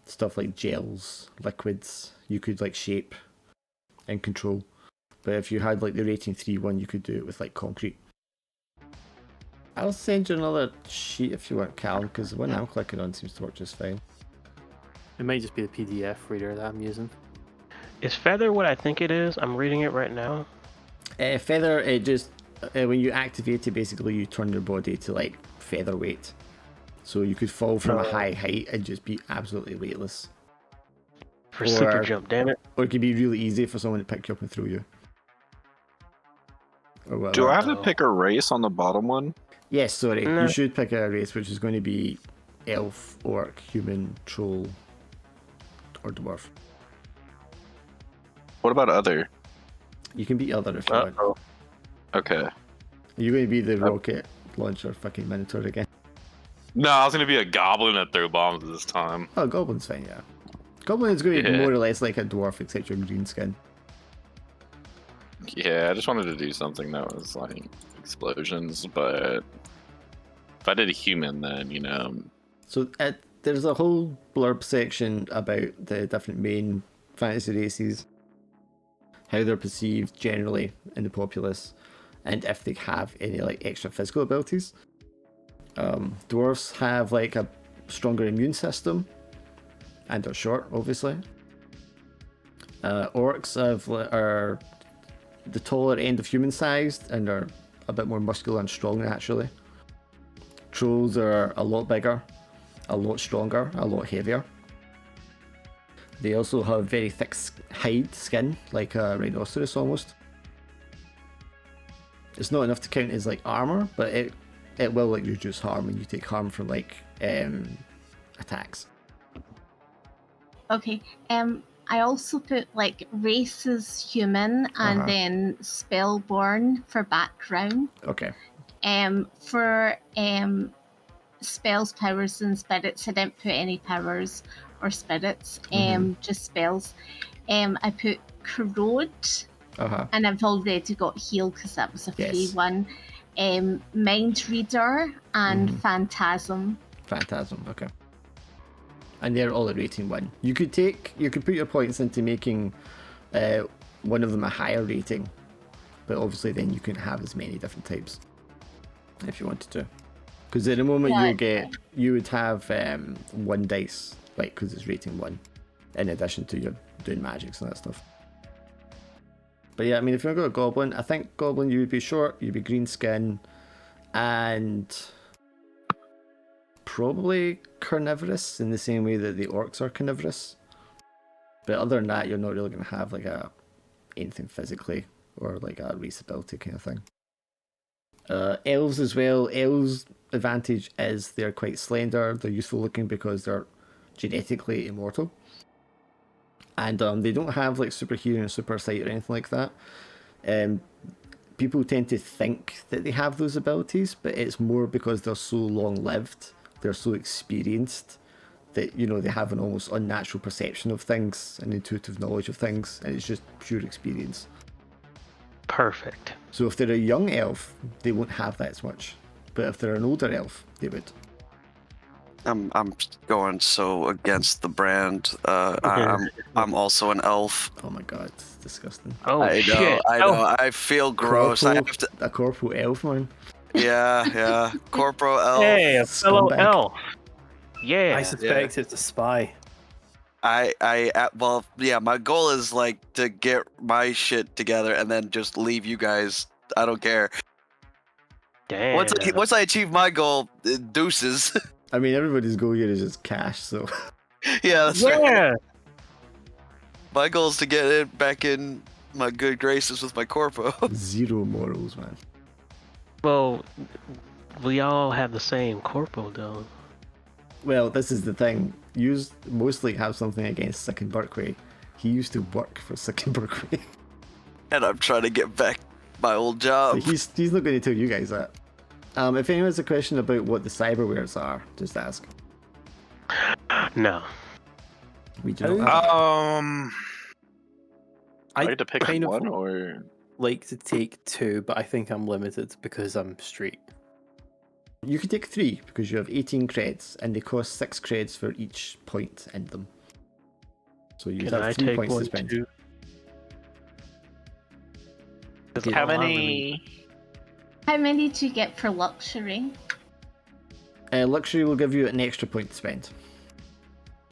stuff like gels, liquids, you could like shape and control. But if you had like the rating 3 one, you could do it with like concrete. I'll send you another sheet if you want, Callum, because the one I'm clicking on seems to work just fine. It might just be the PDF reader that I'm using. Is feather what I think it is? I'm reading it right now. Feather, it just when you activate it, basically you turn your body to like featherweight. So you could fall from a Oh. high height and just be absolutely weightless. For super Or- jump, damn it. Or it could be really easy for someone to pick you up and throw you. Or whatever. Do I have to Oh. pick a race on the bottom one? Yes, sorry. No. You should pick a race which is going to be elf, orc, human, troll, or dwarf. What about other? You can be other if you want. Uh-oh. Okay. Are you going to be the rocket launcher fucking Minotaur again? No, I was gonna be a goblin that threw bombs this time. Oh, Goblin's fine, yeah. Goblin is going to be Yeah. more or less like a dwarf except you're green skin. Yeah, I just wanted to do something that was like explosions, but if I did a human, then you know. So there's a whole blurb section about the different main fantasy races, how they're perceived generally in the populace, and if they have any like extra physical abilities. Dwarves have like a stronger immune system, and are short, obviously. Orcs are the taller end of human sized and are a bit more muscular and strong naturally. Trolls are a lot bigger, a lot stronger, a lot heavier. They also have very thick hide skin, like a rhinoceros almost. It's not enough to count as like armor, but it will like reduce harm when you take harm from like attacks. Okay. I also put like races human and Uh-huh. then spellborn for background. Okay. For spells, powers, and spirits, I didn't put any powers or spirits. Just spells. I put corrode, Uh-huh. and I've already got heal because that was a free Yes. one. Mind reader and phantasm. Phantasm, okay. And they're all at rating 1. You could put your points into making one of them a higher rating, but obviously then you can have as many different types if you wanted to. Because at the moment you would have 1 dice, like because it's rating 1, in addition to your doing magics and that stuff. But yeah, I mean, if you're going to go Goblin, I think Goblin you would be short, you'd be green skin, and probably carnivorous in the same way that the orcs are carnivorous. But other than that, you're not really going to have like anything physically or like a race ability kind of thing. Elves as well. Elves' advantage is they're quite slender. They're useful looking because they're genetically immortal. And they don't have like super hearing or super sight or anything like that. People tend to think that they have those abilities, but it's more because they're so long-lived, they're so experienced, that they have an almost unnatural perception of things and intuitive knowledge of things, and it's just pure experience. Perfect. So if they're a young elf, they won't have that as much, but if they're an older elf, they would. I'm going so against the brand. I'm also an elf. Oh my god, it's disgusting. Oh I know, shit. I know. I feel gross. I have to. A corporal elf, man. Yeah. Corporal elf. Hey, a fellow Scumbag. elf. Yeah. I suspect it's a spy. Well, yeah. My goal is like to get my shit together and then just leave you guys. I don't care. Damn. Once I achieve my goal, deuces. I mean, everybody's goal here is just cash, so. Yeah, that's right. Yeah. My goal is to get it back in my good graces with my corpo. 0 morals, man. Well, we all have the same corporal, though. Well, this is the thing. You mostly have something against Sick and Berkway. He used to work for Sick and Berkway. And I'm trying to get back my old job. So he's not going to tell you guys that. If anyone has a question about what the cyberwares are, just ask. No. We do not have I I had to pick kind of one or like to take 2, but I think I'm limited because I'm straight. You could take 3 because you have 18 creds and they cost 6 creds for each point in them. So you Can have I 3 take points to one spend. too? how many? How many do you get for luxury? Luxury will give you an extra point to spend.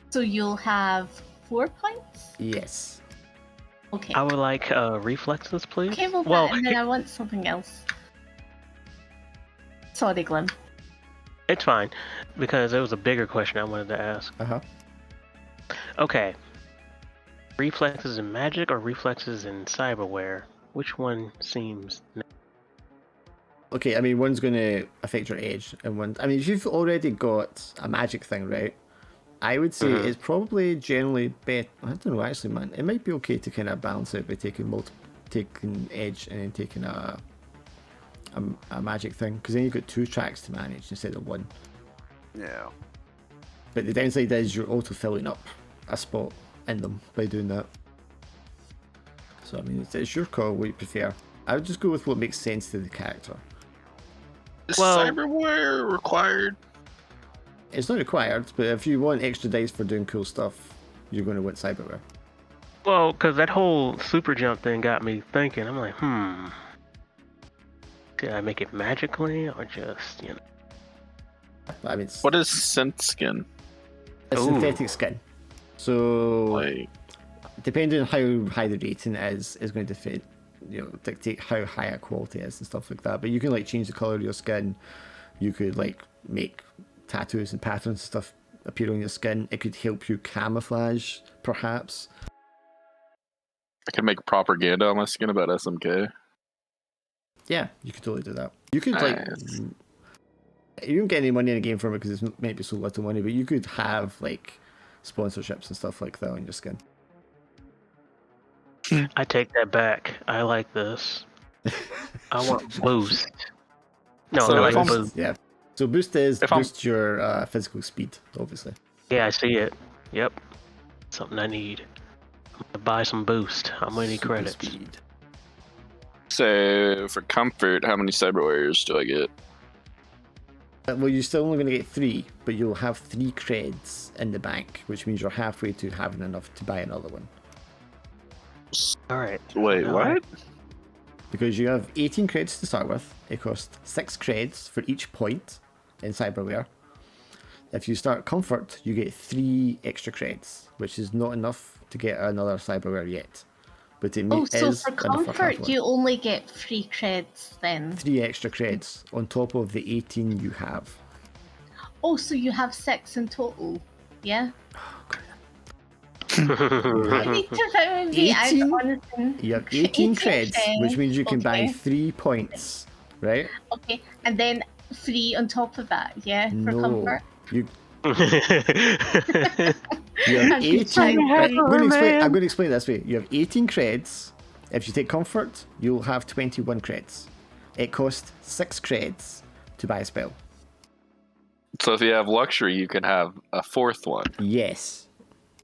So you'll have 4 points? Yes. Okay. I would like reflexes, please. Okay, well, and then I want something else. Sorry, Glenn. It's fine, because it was a bigger question I wanted to ask. Okay. Reflexes in magic or reflexes in cyberware? Which one seems... Okay, I mean, one's going to affect your edge, and one. I mean, if you've already got a magic thing, right? I would say it's probably generally better. I don't know, actually, man. It might be okay to kind of balance it by taking edge and then taking a magic thing, because then you've got 2 tracks to manage instead of 1. Yeah. But the downside is you're auto filling up a spot in them by doing that. So I mean, it's your call what you prefer. I would just go with what makes sense to the character. Is Well- cyberware required? It's not required, but if you want extra dice for doing cool stuff, you're going to want cyberware. Well, because that whole super jump thing got me thinking. I'm like, did I make it magically or just, I mean, What is synth skin? it's Ooh. synthetic skin. So Like, depending on how high the rating is going to fit, dictate how high a quality is and stuff like that. But you can like change the color of your skin. You could like make tattoos and patterns and stuff appear on your skin. It could help you camouflage, perhaps. I could make propaganda on my skin about SMK. Yeah, you could totally do that. You could like, Nice. you don't get any money in the game from it because it's maybe so little money, but you could have like sponsorships and stuff like that on your skin. I take that back. I like this. I want boost. No, So I if like I'm- boost. Yeah. So boost is If I'm- boost your physical speed, obviously. Yeah, I see it. Yep. Something I need. I'm gonna buy some boost. I'm gonna need Super credits. speed. So for comfort, how many cyberwares do I get? Well, you're still only going to get 3, but you'll have 3 creds in the bank, which means you're halfway to having enough to buy another one. All right. Wait, All what? right. Because you have 18 creds to start with. It costs 6 creds for each point in cyberware. If you start comfort, you get 3 extra creds, which is not enough to get another cyberware yet. But it Oh, so is for enough for half comfort, one. you only get 3 creds then. 3 extra creds on top of the 18 you have. Oh, so you have 6 in total, yeah? You I have need to remember. 18? Honestly. You have 18 creds, which creds, means you can buy okay. 3 points, right? Okay, and then 3 on top of that, yeah, for No, comfort. you you have I'm 18. trying to Right, I'm going to explain it this way. You have 18 creds. If you take comfort, you'll have 21 creds. It costs 6 creds to buy a spell. So if you have luxury, you can have a 4th one. Yes,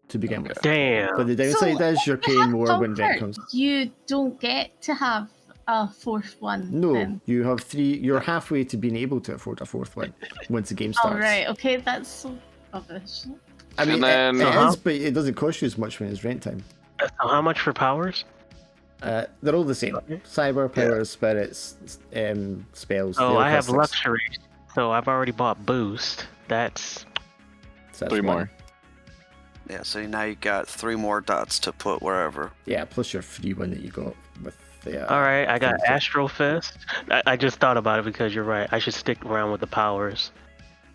to begin with. Damn. But the downside is you're if you paying have more when rent comfort, comes. You don't get to have a 4th one. No, then. you have 3. You're halfway to being able to afford a 4th one once the game Oh, starts. right, okay, that's so rubbish. I mean, And then- it Uh-huh. is, but it doesn't cost you as much when it's rent time. So how much for powers? They're all the same. Cyber, powers, spirits, spells. they Oh, all I have cost 6. luxury, so I've already bought boost. That's So that's 3 one. more. Yeah, so now you got 3 more dots to put wherever. Yeah, plus your free one that you got with the. all right. I got things that- Astral Fist. I just thought about it because you're right. I should stick around with the powers.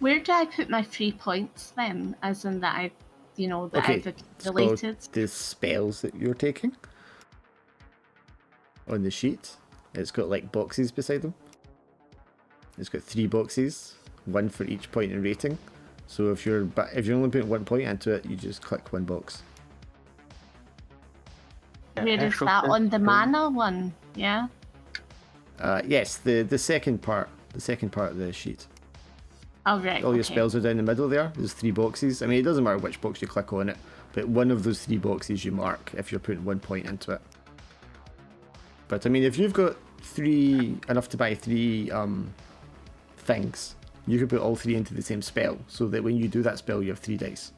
Where do I put my 3 points then? As in that that Okay, I've so accumulated? the spells that you're taking on the sheet, it's got like boxes beside them. It's got 3 boxes, 1 for each point in rating. So if you're only putting 1 point into it, you just click 1 box. Where is Astral that? Fist, On the boom. mana one, yeah? Yes, the second part of the sheet. Oh, right. All your okay. spells are down the middle there. There's 3 boxes. I mean, it doesn't matter which box you click on it, but one of those 3 boxes you mark if you're putting 1 point into it. But I mean, if you've got enough to buy 3 things, you could put all 3 into the same spell, so that when you do that spell, you have 3 dice.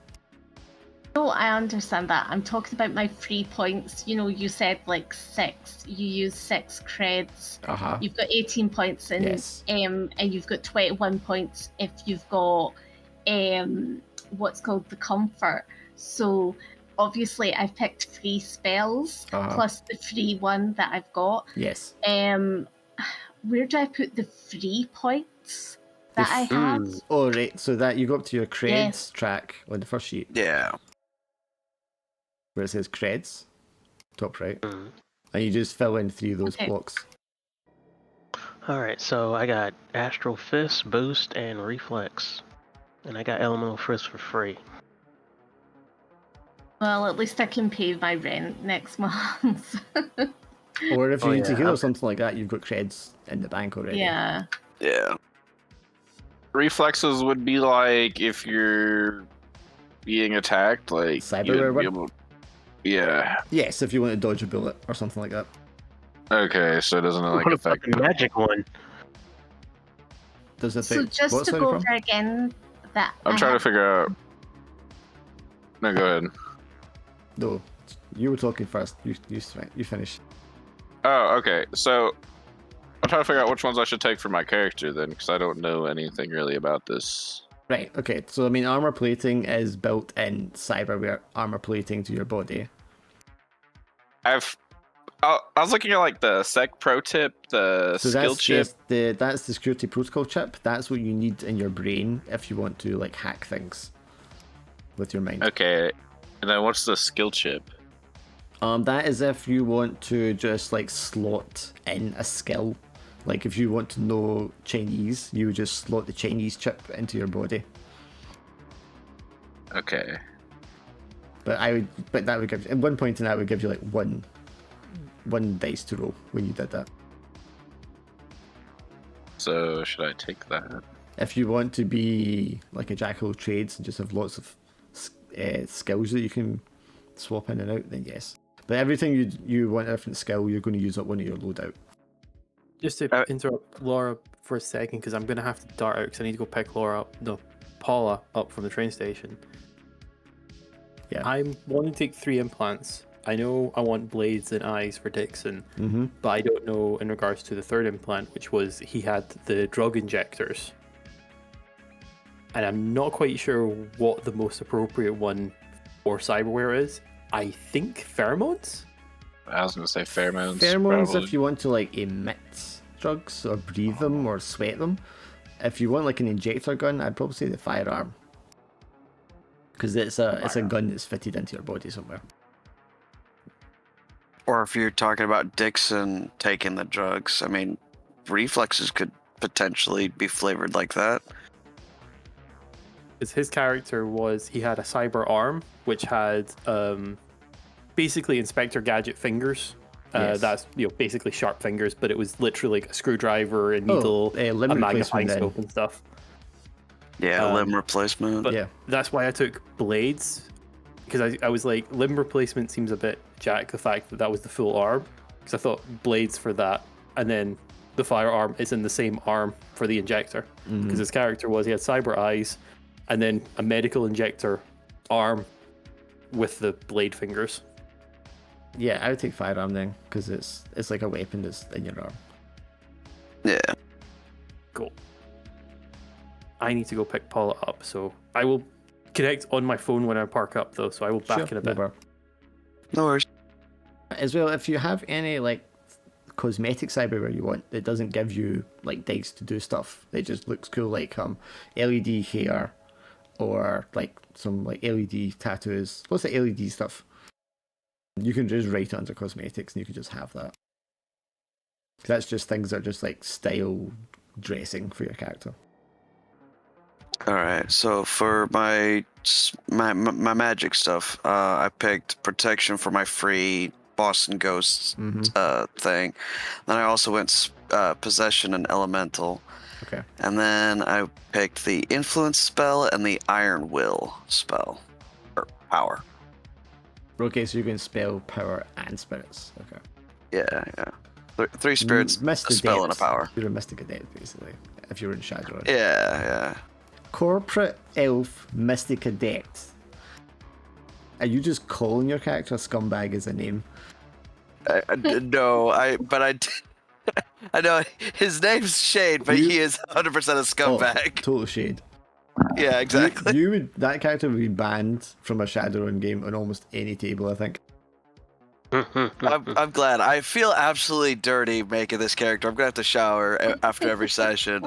No, I understand that. I'm talking about my 3 points. You said like 6. You use 6 creds. Uh-huh. You've got 18 points in, Yes. and you've got 21 points if you've got what's called the comfort. So obviously I've picked 3 spells Uh-huh. plus the free one that I've got. Yes. Where do I put the free points? that I have. Oh, right. So that you go up to your creds Yes. track on the first sheet Yeah. where it says creds, top right, Mm. and you just fill in 3 of those Okay. blocks. Alright, so I got Astral Fist, Boost, and Reflex. And I got Elemental Fist for free. Well, at least I can pay my rent next month. Or if you Oh, need to yeah, heal or okay. something like that, you've got creds in the bank already. Yeah. Yeah. Reflexes would be like if you're being attacked, like Cyberware you'd be one? able. Yeah. Yes, if you want to dodge a bullet or something like that. Okay, so it doesn't like What a affect. fucking magic one. Does it So affect just what, to sorry, go Prom? over again, that I'm I trying to have- figure out. No, go ahead. No, you were talking first. You finish. Oh, okay. So I'm trying to figure out which ones I should take for my character then, because I don't know anything really about this. Right, okay. So, I mean, armor plating is built in cyberware armor plating to your body. I was looking at like the sec pro tip, the So skill that's chip. that's the security protocol chip. That's what you need in your brain if you want to like hack things with your mind. Okay, and then what's the skill chip? That is if you want to just like slot in a skill. Like if you want to know Chinese, you would just slot the Chinese chip into your body. Okay. But that would give at one point in that would give you like one dice to roll when you did that. So should I take that? If you want to be like a jack of all trades and just have lots of skills that you can swap in and out, then yes. But everything you want a different skill, you're going to use up one of your loadout. Just to interrupt Laura for a second, because I'm going to have to dart out because I need to go pick Paula up from the train station. Yeah. I'm wanting to take 3 implants. I know I want blades and eyes for Dixon, but I don't know in regards to the 3rd implant, which was he had the drug injectors. And I'm not quite sure what the most appropriate one for cyberware is. I think pheromones? I was gonna say pheromones. Pheromones probably. if you want to like emit drugs or breathe them or sweat them. If you want like an injector gun, I'd probably say the firearm. Because it's a gun that's fitted into your body somewhere. Or if you're talking about Dixon taking the drugs, I mean, reflexes could potentially be flavored like that. Because his character he had a cyber arm, which had basically Inspector Gadget fingers. Yes. That's basically sharp fingers, but it was literally like a screwdriver, a needle, limb a magnifying replacement then. scope and stuff. Yeah, limb replacement. But Yeah. that's why I took blades, because I was like, limb replacement seems a bit jack, the fact that was the full arm, because I thought blades for that, and then the firearm is in the same arm for the injector, because his character he had cyber eyes, and then a medical injector arm with the blade fingers. Yeah, I would take firearm then, because it's like a weapon that's in your arm. Yeah. Cool. I need to go pick Paula up, so I will connect on my phone when I park up, though, so I will back in a bit. Over. No worries. As well, if you have any like cosmetic cyberware you want, it doesn't give you like dice to do stuff. It just looks cool, like LED hair or like some like LED tattoos. What's the LED stuff? You can just write it under cosmetics and you can just have that. That's just things that are just like style dressing for your character. All right. So for my magic stuff, I picked protection for my free Boston Ghosts thing. Then I also went possession and elemental. Okay. And then I picked the influence spell and the iron will spell or power. Okay, so you can spell power and spirits. Okay. Yeah. 3 spirits, a Mystic spell, and a Adept. power. You're a Mystic Adept, basically, if you're in Shadowrun. Yeah. Corporate Elf Mystic Adept. Are you just calling your character Scumbag as a name? No, I know his name's Shade, but he is 100% a scumbag. Total shade. Yeah, exactly. That character would be banned from a Shadowrun game on almost any table, I think. I'm glad. I feel absolutely dirty making this character. I'm gonna have to shower after every session.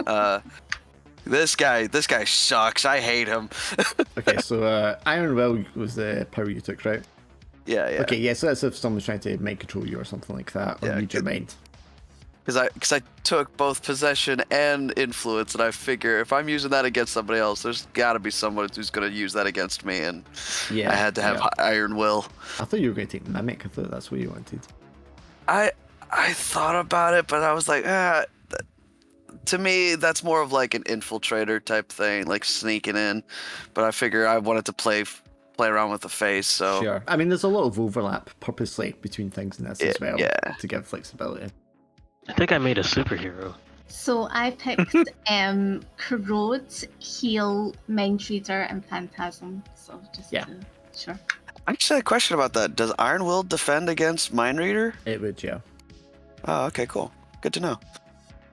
This guy sucks. I hate him. Okay, so Iron Will was the power you took, right? Yeah. Okay, yeah, so that's if someone's trying to mind control you or something like that, or Yeah, read your mind. Because I took both possession and influence, and I figure if I'm using that against somebody else, there's got to be someone who's going to use that against me, and Yeah, I had to have Iron Will. I thought you were going to take Mimic. I thought that's what you wanted. I thought about it, but I was like, to me, that's more of like an infiltrator type thing, like sneaking in. But I figure I wanted to play around with the face, so Sure. I mean, there's a lot of overlap purposely between things in this as well to give flexibility. I think I made a superhero. So I picked Corrode, Heal, Mind Reader, and Phantasm. So just sure. I actually had a question about that. Does Iron Will defend against Mind Reader? It would, yeah. Oh, okay, cool. Good to know.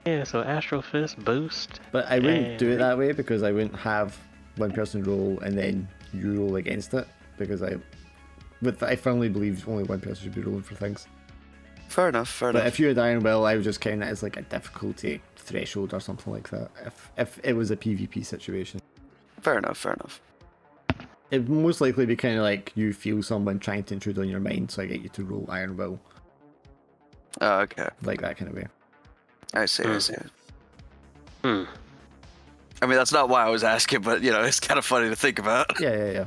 Yeah, so Astral Fist boost. But I wouldn't do it that way because I wouldn't have one person roll and then you roll against it because I firmly believe only one person should be rolling for things. Fair enough. But if you had Iron Will, I would just count it as like a difficulty threshold or something like that. If it was a PvP situation. Fair enough. It would most likely be kind of like you feel someone trying to intrude on your mind, so I get you to roll Iron Will. Oh, okay. Like that kind of way. I see. I mean, that's not why I was asking, but it's kind of funny to think about. Yeah.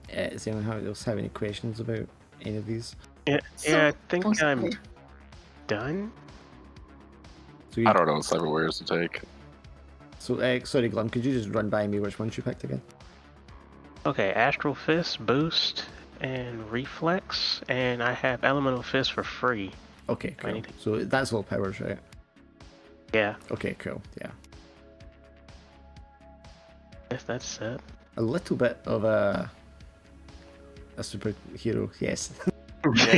Does anyone else have any questions about any of these? Yeah, I think I'm done. So I don't know what cyberwares to take. So, sorry, Glum, could you just run by me which ones you picked again? Okay, Astral Fist, Boost, and Reflex, and I have Elemental Fist for free. Okay, cool. So that's all powers, right? Yeah. Okay, cool, yeah. Yes, that's it. A little bit of a superhero, yes.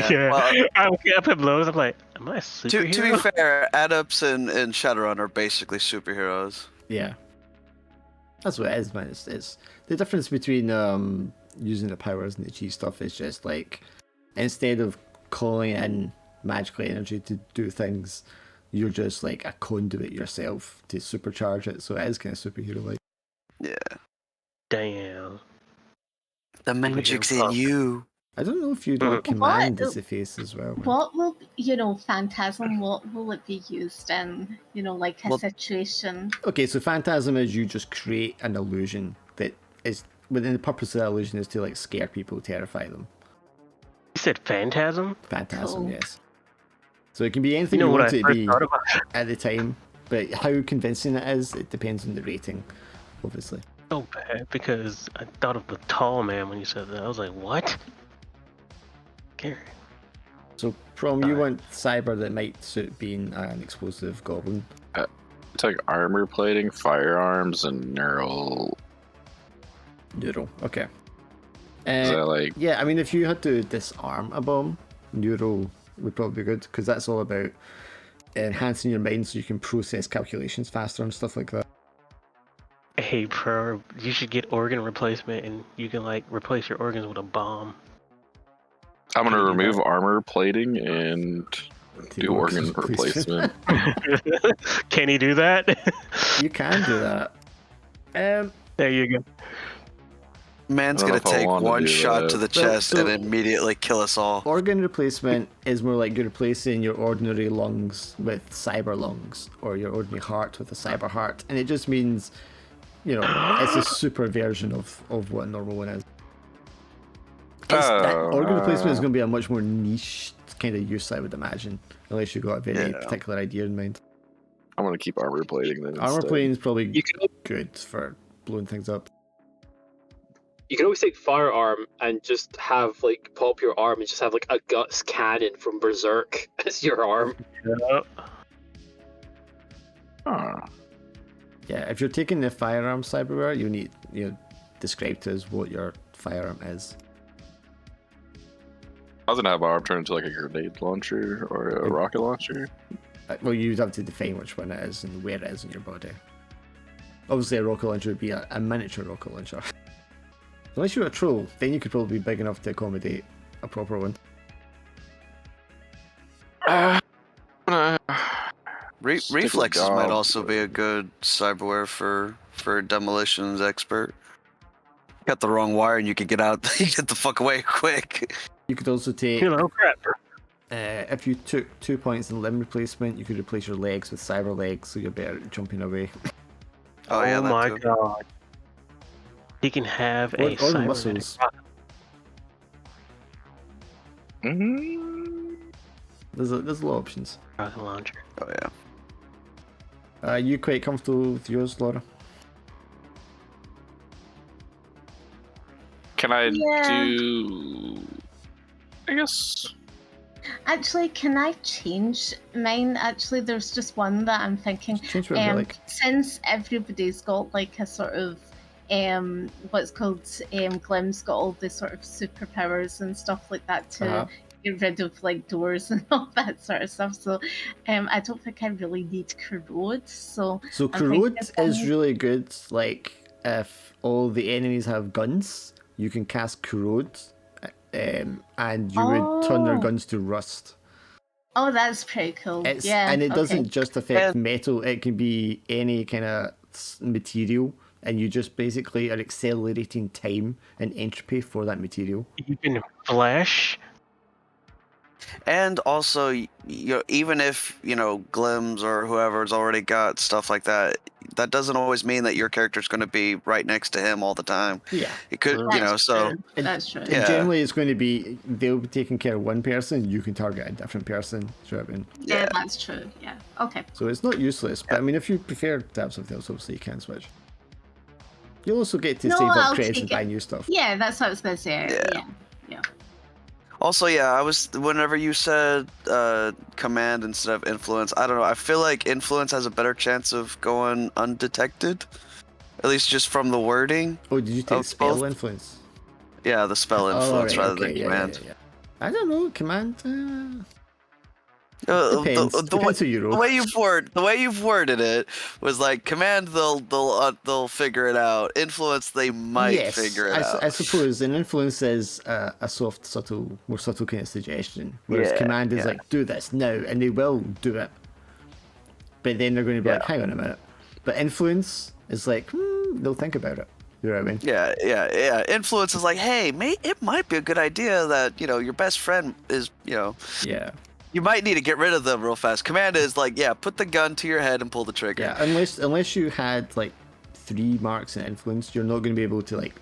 Yeah. Well, I up at blows. I'm like, am I a superhero? to be fair, Adepts and Shadowrun are basically superheroes. Yeah. That's what it is, man. It's the difference between using the powers and the G stuff is just like instead of calling in magical energy to do things, you're just like a conduit yourself to supercharge it. So it is kind of superhero like. Yeah. Damn. The magic's in you. I don't know if you'd like command as the face as well. Man. What will Phantasm? What will it be used in? Like a situation. Okay, so Phantasm is you just create an illusion that is within the purpose of the illusion is to like scare people, terrify them. You said Phantasm? Phantasm, Cool. yes. So it can be anything you want it to be at the time, but how convincing it is, it depends on the rating, obviously. So bad because I thought of the tall man when you said that. I was like, what? Scary. So, Prom, you want cyber that might suit being an explosive goblin? It's like armor plating, firearms, and neural. Okay. Is that like? Yeah, I mean, if you had to disarm a bomb, neural would probably be good because that's all about enhancing your mind so you can process calculations faster and stuff like that. Hey, bro, you should get organ replacement and you can like replace your organs with a bomb. I'm gonna remove armor plating and do organ replacement. Can he do that? You can do that. There you go. Man's gonna take one shot to the chest and immediately kill us all. Organ replacement is more like you're replacing your ordinary lungs with cyber lungs, or your ordinary heart with a cyber heart, and it just means, it's a super version of what a normal one is. Organ replacement is going to be a much more niche kind of use, I would imagine, unless you've got a very particular idea in mind. I'm gonna keep armor plating then. Armor plating is probably good for blowing things up. You can always take firearm and just have pop your arm and just have a guts cannon from Berserk as your arm. Yeah, if you're taking the firearm cyberware, you need describe to us what your firearm is. I was gonna have my arm turn into like a grenade launcher or a rocket launcher. Well, you'd have to define which one it is and where it is in your body. Obviously, a rocket launcher would be a miniature rocket launcher. Unless you're a troll, then you could probably be big enough to accommodate a proper one. Stick with Reflexes might gob. also be a good cyberware for demolitions expert. Got the wrong wire and you could get out. You get the fuck away quick. You could also take, You know, crap. if you took 2 points in limb replacement, you could replace your legs with cyber legs, so you're better at jumping away. Oh, yeah, that my too. god. He can have Or a the cybernetic muscles. rocket. Mm-hmm. There's a lot of options. Rocket launcher. Oh yeah. Are you quite comfortable with yours, Laura? Can I Yeah. do? I guess. Actually, can I change mine? Actually, there's just one that I'm thinking. Change whatever you like. Since everybody's got like a sort of what's called Glim's got all the sort of superpowers and stuff like that to Uh-huh. get rid of like doors and all that sort of stuff. So I don't think I really need corrode. So So I'm corrode thinking is really good. Like if all the enemies have guns, you can cast corrode, and you would turn their Oh. guns to rust. oh, that's pretty cool. It's yeah, and it okay. doesn't just affect And- metal. It can be any kind of material, and you just basically are accelerating time and entropy for that material. Even flesh. And also, even if Glims or whoever's already got stuff like that, that doesn't always mean that your character's going to be right next to him all the time. Yeah. It could, That's so true. That's true. And Yeah. generally, it's going to be they'll be taking care of one person. You can target a different person. Do you know what I mean? Yeah, that's true. Yeah. Okay. So it's not useless. But I mean, if you prefer to have something else, obviously you can switch. You'll also get to No, save up I'll credits and take buy it. new stuff. Yeah, that's what I was gonna say. Yeah. Yeah. Also, I was whenever you said command instead of influence, I don't know. I feel like influence has a better chance of going undetected, at least just from the wording. Oh, did you take Of spell both? influence? Yeah, the spell influence Oh, right, rather than okay, yeah, command. yeah. I don't know, command. The, Depends. the, Depends who you roll. the way you've worded it was like command. They'll figure it out. Influence, they might Yes, figure it out. I suppose an influence is a soft, subtle, more subtle kind of suggestion, whereas Yeah, command is yeah. like do this now, and they will do it. But then they're going to be like, Yeah. hang on a minute. But influence is like, they'll think about it. You know what I mean? Yeah. Influence is like, hey, it might be a good idea that your best friend is Yeah. you might need to get rid of them real fast. Command is like, put the gun to your head and pull the trigger. Yeah, unless you had like 3 marks in influence, you're not going to be able to like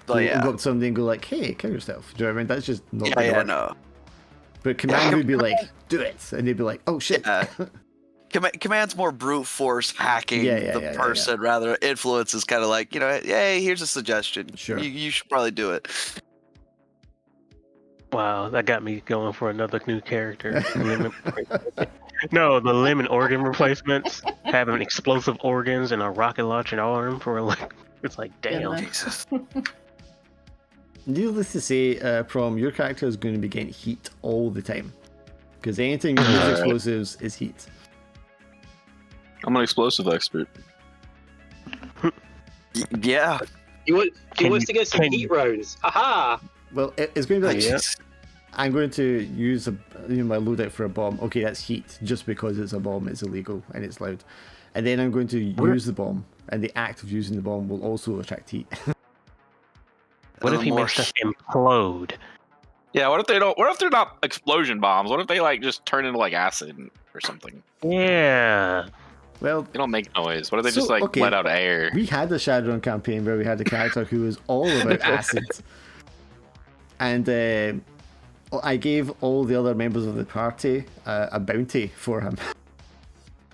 go up to somebody and go like, hey, kill yourself. Do you know what I mean? That's just not going to work. No. But command would be like, do it, and they'd be like, oh shit. Yeah. Command's more brute force hacking the person rather. Influence is kind of like, hey, here's a suggestion. Sure. You should probably do it. Wow, that got me going for another new character. No, the limb and organ replacements, having explosive organs and a rocket launching arm for like, it's like, damn. Yeah. Jesus. Needless to say, Prom, your character is going to be getting heat all the time. Because anything that uses explosives is heat. I'm an explosive expert. Yeah. He wants to get some can heat you- rounds. Aha! Well, it's going to be like, Yeah. I'm going to use my loadout for a bomb. Okay, that's heat. Just because it's a bomb, it's illegal and it's loud. And then I'm going to use the bomb, and the act of using the bomb will also attract heat. What if he More makes stuff implode? Yeah, what if they don't? What if they're not explosion bombs? What if they like just turn into like acid or something? Yeah. Well, They don't make noise. What if they So, just like okay. let out air? we had a Shadowrun campaign where we had a character who was all about acid. And I gave all the other members of the party a bounty for him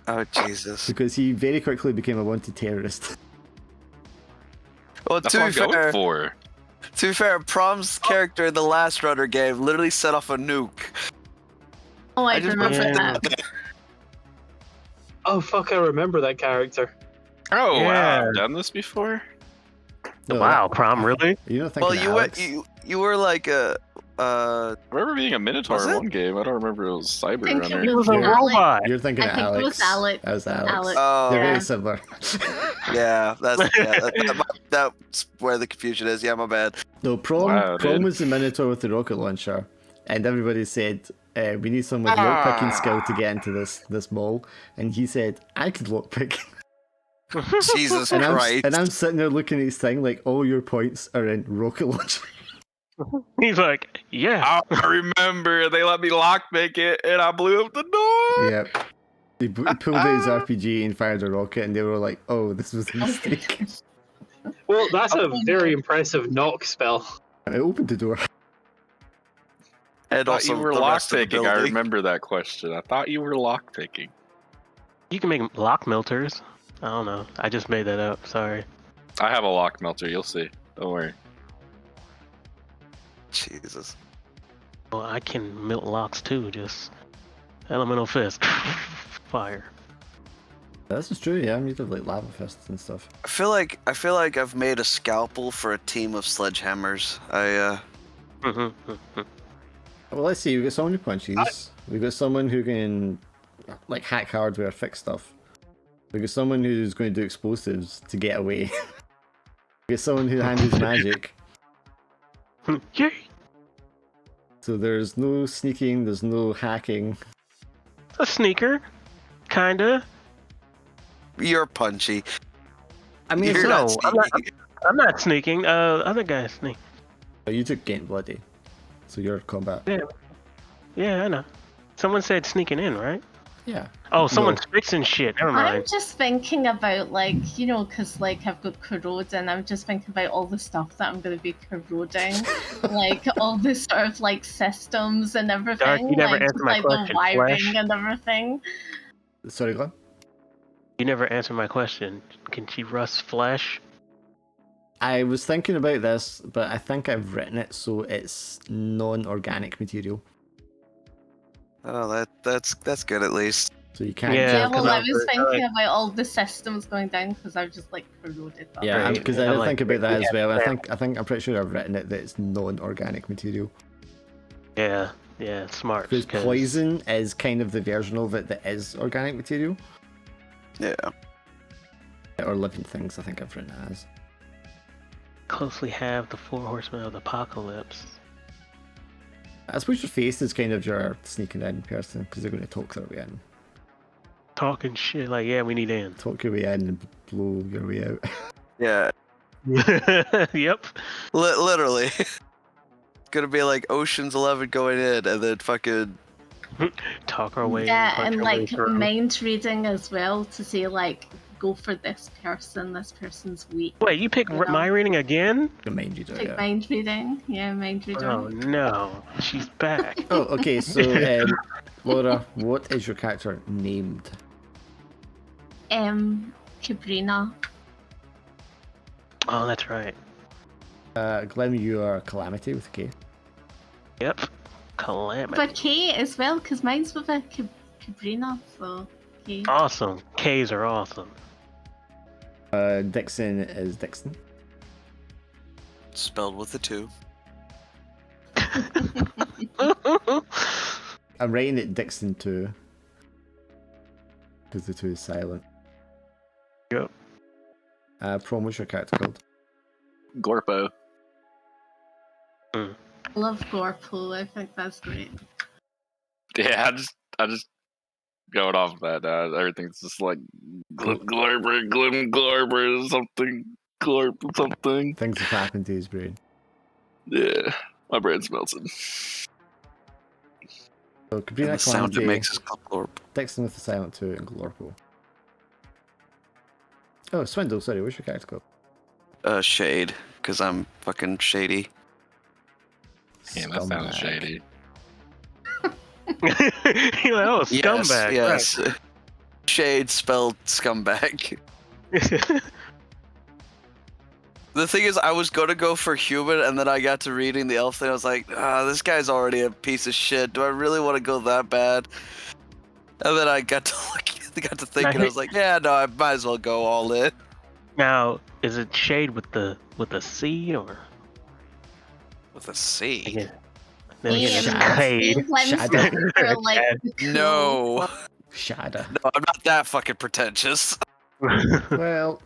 Oh Jesus. because he very quickly became a wanted terrorist. Well, That's to what be I'm going fair, for. Prom's character in the last Runner game literally set off a nuke. Oh, I I just remember Yeah. that. Oh fuck! I remember that character. Oh wow, Yeah. I've done this before. No, Wow, Prom, really? You're not thinking Well, of Alex. you were like I remember being a Minotaur Was in it? one game. I don't remember it was Cyber think it Runner. It was a Yeah. robot. You're thinking I of think it Alex. was Alex. That was Alex. Alex. Oh, They're Yeah. very similar. yeah, that's where the confusion is. Yeah, my bad. No, Prom Wow, Prom dude. was the Minotaur with the rocket launcher, and everybody said, we need someone with lockpicking skill to get into this mall. And he said, I could lockpick. Jesus And Christ. I'm sitting there looking at his thing like, all your points are in rocket launcher. He's like, yeah. I remember they let me lockpick it, and I blew up the door. Yep. He pulled out his RPG and fired a rocket, and they were like, oh, this was a mistake. Well, that's a very impressive knock spell. And it opened the door. I And thought also you were the rest of the lockpicking. I building. remember that question. I thought you were lockpicking. You can make lock melters. I don't know. I just made that up. Sorry. I have a lock melter. You'll see. Don't worry. Jesus. Well, I can melt locks too. Just elemental fist, fire. This is true, yeah. I'm used to like lava fists and stuff. I feel like I've made a scalpel for a team of sledgehammers. Well, let's see. We've got someone who punches. We've got someone who can like hack hardware, fix stuff. We've got someone who's going to do explosives to get away. We've got someone who handles magic. Yay! So there's no sneaking, there's no hacking. A sneaker, kinda. You're punchy. I mean, You're not no, sneaky. I'm not sneaking. Other guys sneak. you took Gain Bloody, so you're combat. Yeah, I know. Someone said sneaking in, right? Yeah. Oh, someone's fixing shit. Never I'm mind. just thinking about, like, you know, because, like, I've got corrode, and I'm just thinking about all the stuff that I'm going to be corroding. Like, all the sort of, like, systems and everything. Dark, you never like, answered just, my like, question, the wiring Flash. and everything. Sorry, Glenn? You never answered my question. Can she rust flesh? I was thinking about this, but I think I've written it so it's non-organic material. Oh, that's good at least. So you can't. Yeah, Yeah, because well, I I was was- thinking about all the systems going down because I've just, like, corroded them. Yeah, Right. because I I'm did like, think about that we as well. have I think I'm pretty sure I've written it that it's non-organic material. Yeah, smart. Because 'cause poison is kind of the version of it that is organic material. Yeah. Or living things, I think I've written it as. closely have the 4 horsemen of the apocalypse. I suppose your face is kind of your sneaking in person, because they're going to talk their way in. Talking shit like, yeah, we need in. Talk your way in and blow your way out. Yeah. Yep. Literally. It's gonna be like Ocean's 11 going in, and then fucking. Talk our way. Yeah, punch and, our way like, through. mind reading as well to say, like, go for this person's weak. Wait, you pick Yeah. my reading again? Your mind reader, Like, yeah. mind reading. Yeah, mind reading. Oh no, she's back. Oh, okay, so, Laura, what is your character named? Cabrina. Oh, that's right. Glenn, you are Calamity with a K. Yep. Calamity. But K as well, because mine's with a Cabrina, so K. Awesome. K's are awesome. Dixon is Dixon. Spelled with a 2. I'm writing it Dixon 2. Because the 2 is silent. Yep. Prom, what's your character called? Gorpo. Love Gorpo, I think that's great. Yeah, I just going off of that. Everything's just like glorber, something, glorp, something. Things have happened to his brain. Yeah, my brain's melting. So And Cabrina, the sound it Calamity, makes is glorp. Dixon with the silent 2, and Glorpo. Oh, Swindle, sorry, what's your character called? Shade, because I'm fucking shady. Yeah, that sounds Scumbag. shady. You're like, oh, scumbag. Yes. Shade spelled scumbag. Right. The thing is, I was gonna go for human, and then I got to reading the elf thing. I was like, this guy's already a piece of shit. Do I really want to go that bad? And then I got to thinking. I was like, yeah, no, I might as well go all in. Now, is it shade with the C or? With a C. Yeah. Then again, it's Shad. Cade. For, like, the cool- No, Shada. no, I'm not that fucking pretentious. Well,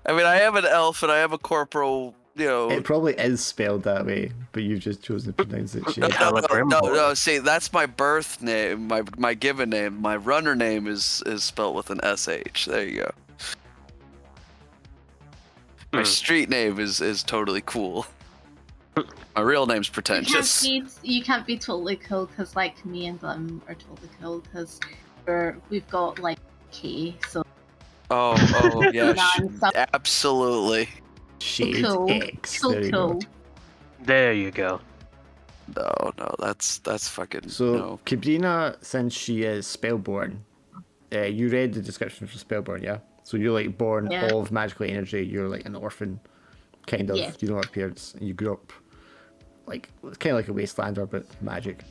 I mean, I am an elf and I am a corporal It probably is spelled that way, but you've just chosen to pronounce it shade. Sound like Grimble. No. See, that's my birth name, my given name. My runner name is spelled with an sh. There you go. My street name is totally cool. My real name's pretentious. You can't be totally cool because, like, me and Glim are totally cool because we've got like K. So Oh yeah, Non-stop. absolutely. Shade cool. X. So There you cool. go. There you go. No, that's fucking So no. Cabrina, since she is spellborn, you read the description for spellborn, yeah? So you're like born Yeah. of magical energy. You're like an orphan, kind of. Yeah. You don't have parents, and you grew up like kind of like a wastelander, but magic.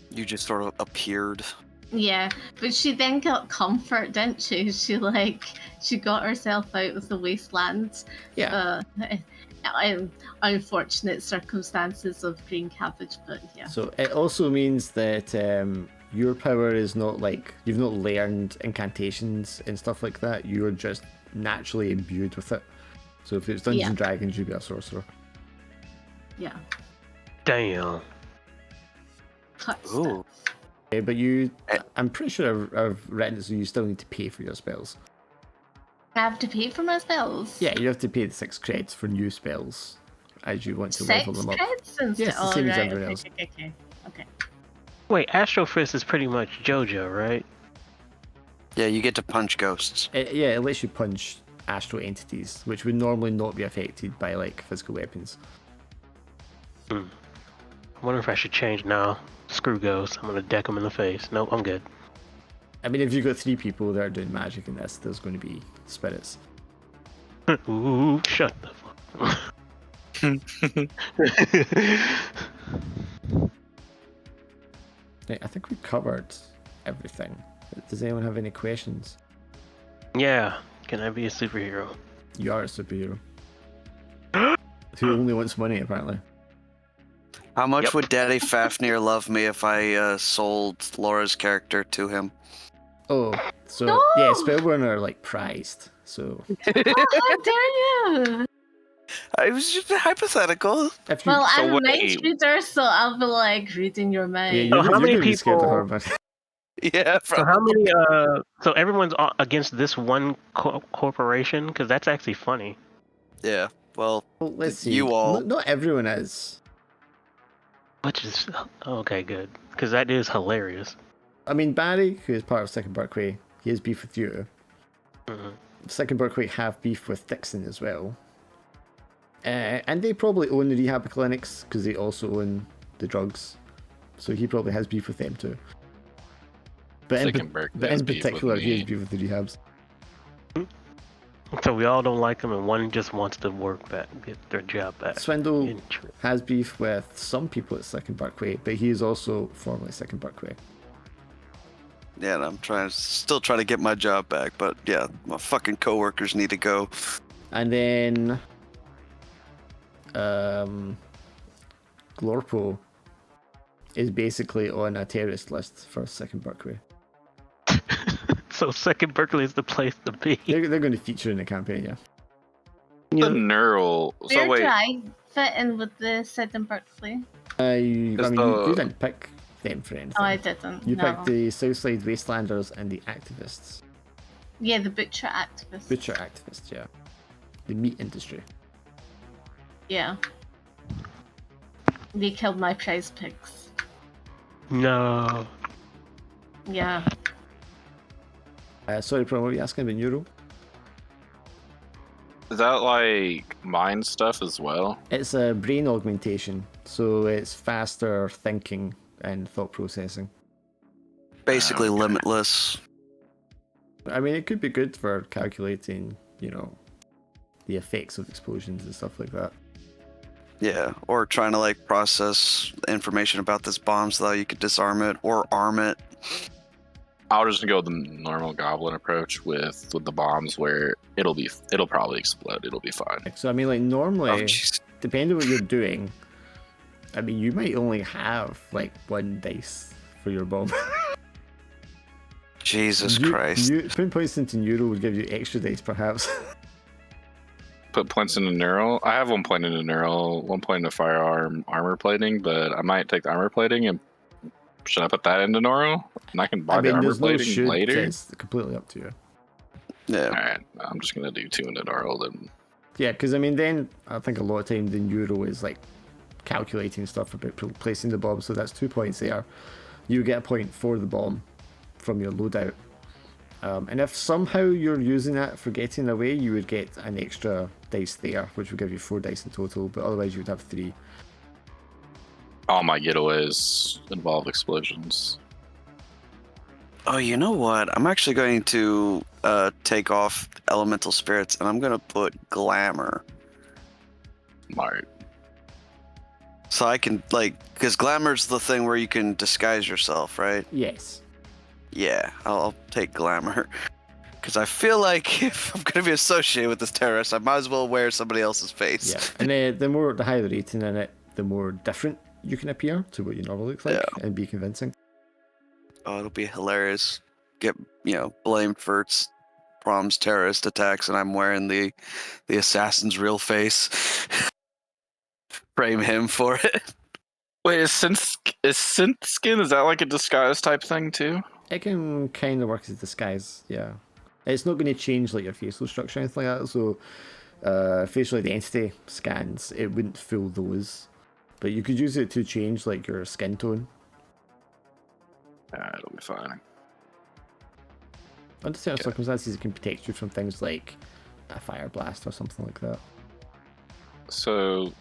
You just sort of appeared. Yeah, but she then got comfort, didn't she? She got herself out of the wasteland. Yeah. Unfortunate circumstances of green cabbage, but yeah. So it also means that your power is not like you've not learned incantations and stuff like that. You're just naturally imbued with it. So if it's Dungeons and Dragons, you'd be a sorcerer. Yeah. Damn. Cut Ooh. stuff. But I'm pretty sure I've written it so you still need to pay for your spells. I have to pay for my spells. Yeah, you have to pay the 6 creds for new spells as you want to 6 level them up. creds and Yes, the same as everyone else. Okay. Wait, Astral Fist is pretty much JoJo, right? Yeah, you get to punch ghosts. It lets you punch astral entities, which would normally not be affected by like physical weapons. I wonder if I should change now. Screw ghosts. I'm gonna deck them in the face. Nope, I'm good. I mean, if you've got 3 people that are doing magic in this, there's going to be spirits. Ooh, shut the fuck. Right, I think we covered everything. Does anyone have any questions? Yeah, can I be a superhero? You are a superhero. Who only wants money, apparently. How much Yep. would Daddy Fafnir love me if I sold Laura's character to him? Oh, so No! yeah, Spellborn are like prized. So How dare you? It was just hypothetical. if you, Well, So I'm a mind wait. reader, so I'll be like reading your mind. yeah, So you're, how you're many gonna be scared of people- her, but Yeah, So how many? So everyone's against this one corporation? Because that's actually funny. Yeah, well, well, let's see. You all- Not everyone is. Which is okay, good. Because that is hilarious. I mean, Barry, who is part of Second Berkway, he has beef with you. Mhm. Second Berkway have beef with Dixon as well. And they probably own the rehab clinics because they also own the drugs. So he probably has beef with them too. But Second Berkeley has in beef with particular, he me. has beef with the rehabs. So we all don't like them, and one just wants to work back, get their job back. Swindle Interesting. has beef with some people at Second Berkway, but he is also formerly Second Berkway. yeah, and I'm still trying to get my job back, but yeah, my fucking coworkers need to go. And then Glorpo is basically on a terrorist list for Second Berkway. So Second Berkeley is the place to be. They're going to feature in the campaign, yeah. The neural. So Where wait, do I fit in with the Sid Berkeley? You Is didn't pick them for anything. Oh, I didn't. You no. picked the Southside Wastelanders and the activists. Yeah, the butcher activist. Butcher activists, yeah. The meat industry. Yeah. They killed my prize pigs. No. Yeah. Sorry, Prom, what were you asking about Neuro? is that like mind stuff as well? It's a brain augmentation, so it's faster thinking and thought processing. Basically Okay. limitless. I mean, it could be good for calculating, the effects of explosions and stuff like that. Yeah, or trying to like process information about this bomb so that you could disarm it or arm it. I'll just go with the normal goblin approach with the bombs, where it'll probably explode. It'll be fine. So, I mean, like, normally, Oh, jeez. depending on what you're doing, I mean, you might only have, like, 1 dice for your bomb. Jesus Christ. Putting points into Neuro would give you extra dice, perhaps. put points into neural. I have 1 point into neural, 1 point into firearm armor plating, but I might take the armor plating and should I put that into neural? And I can buy I the mean, armor there's no plating should. later. It's completely up to you. Yeah. All right, I'm just gonna do 2 into neural then. Yeah, because I mean, then I think a lot of time the neuro is like calculating stuff about placing the bomb, so that's 2 points there. You get a point for the bomb from your loadout. And if somehow you're using that for getting away, you would get an extra dice there, which would give you 4 dice in total, but otherwise you would have 3. All my getaways involve explosions. Oh, you know what? I'm actually going to take off elemental spirits, and I'm going to put glamour. Smart. So I can, because glamour's the thing where you can disguise yourself, right? Yes. Yeah, I'll take glamour. Because I feel like if I'm going to be associated with this terrorist, I might as well wear somebody else's face. Yeah, and the higher the rating in it, the more different you can appear to what you normally look like and be convincing. Oh, it'll be hilarious. Get, blamed for Prom's terrorist attacks, and I'm wearing the assassin's real face. Frame him for it. Wait, is synth skin? Is that like a disguise type thing too? It can kind of work as a disguise, yeah. It's not going to change like your facial structure or anything like that, so facial identity scans, it wouldn't fool those. But you could use it to change like your skin tone. It'll be fine. Under certain circumstances, it can protect you from things like a fire blast or something like that. So,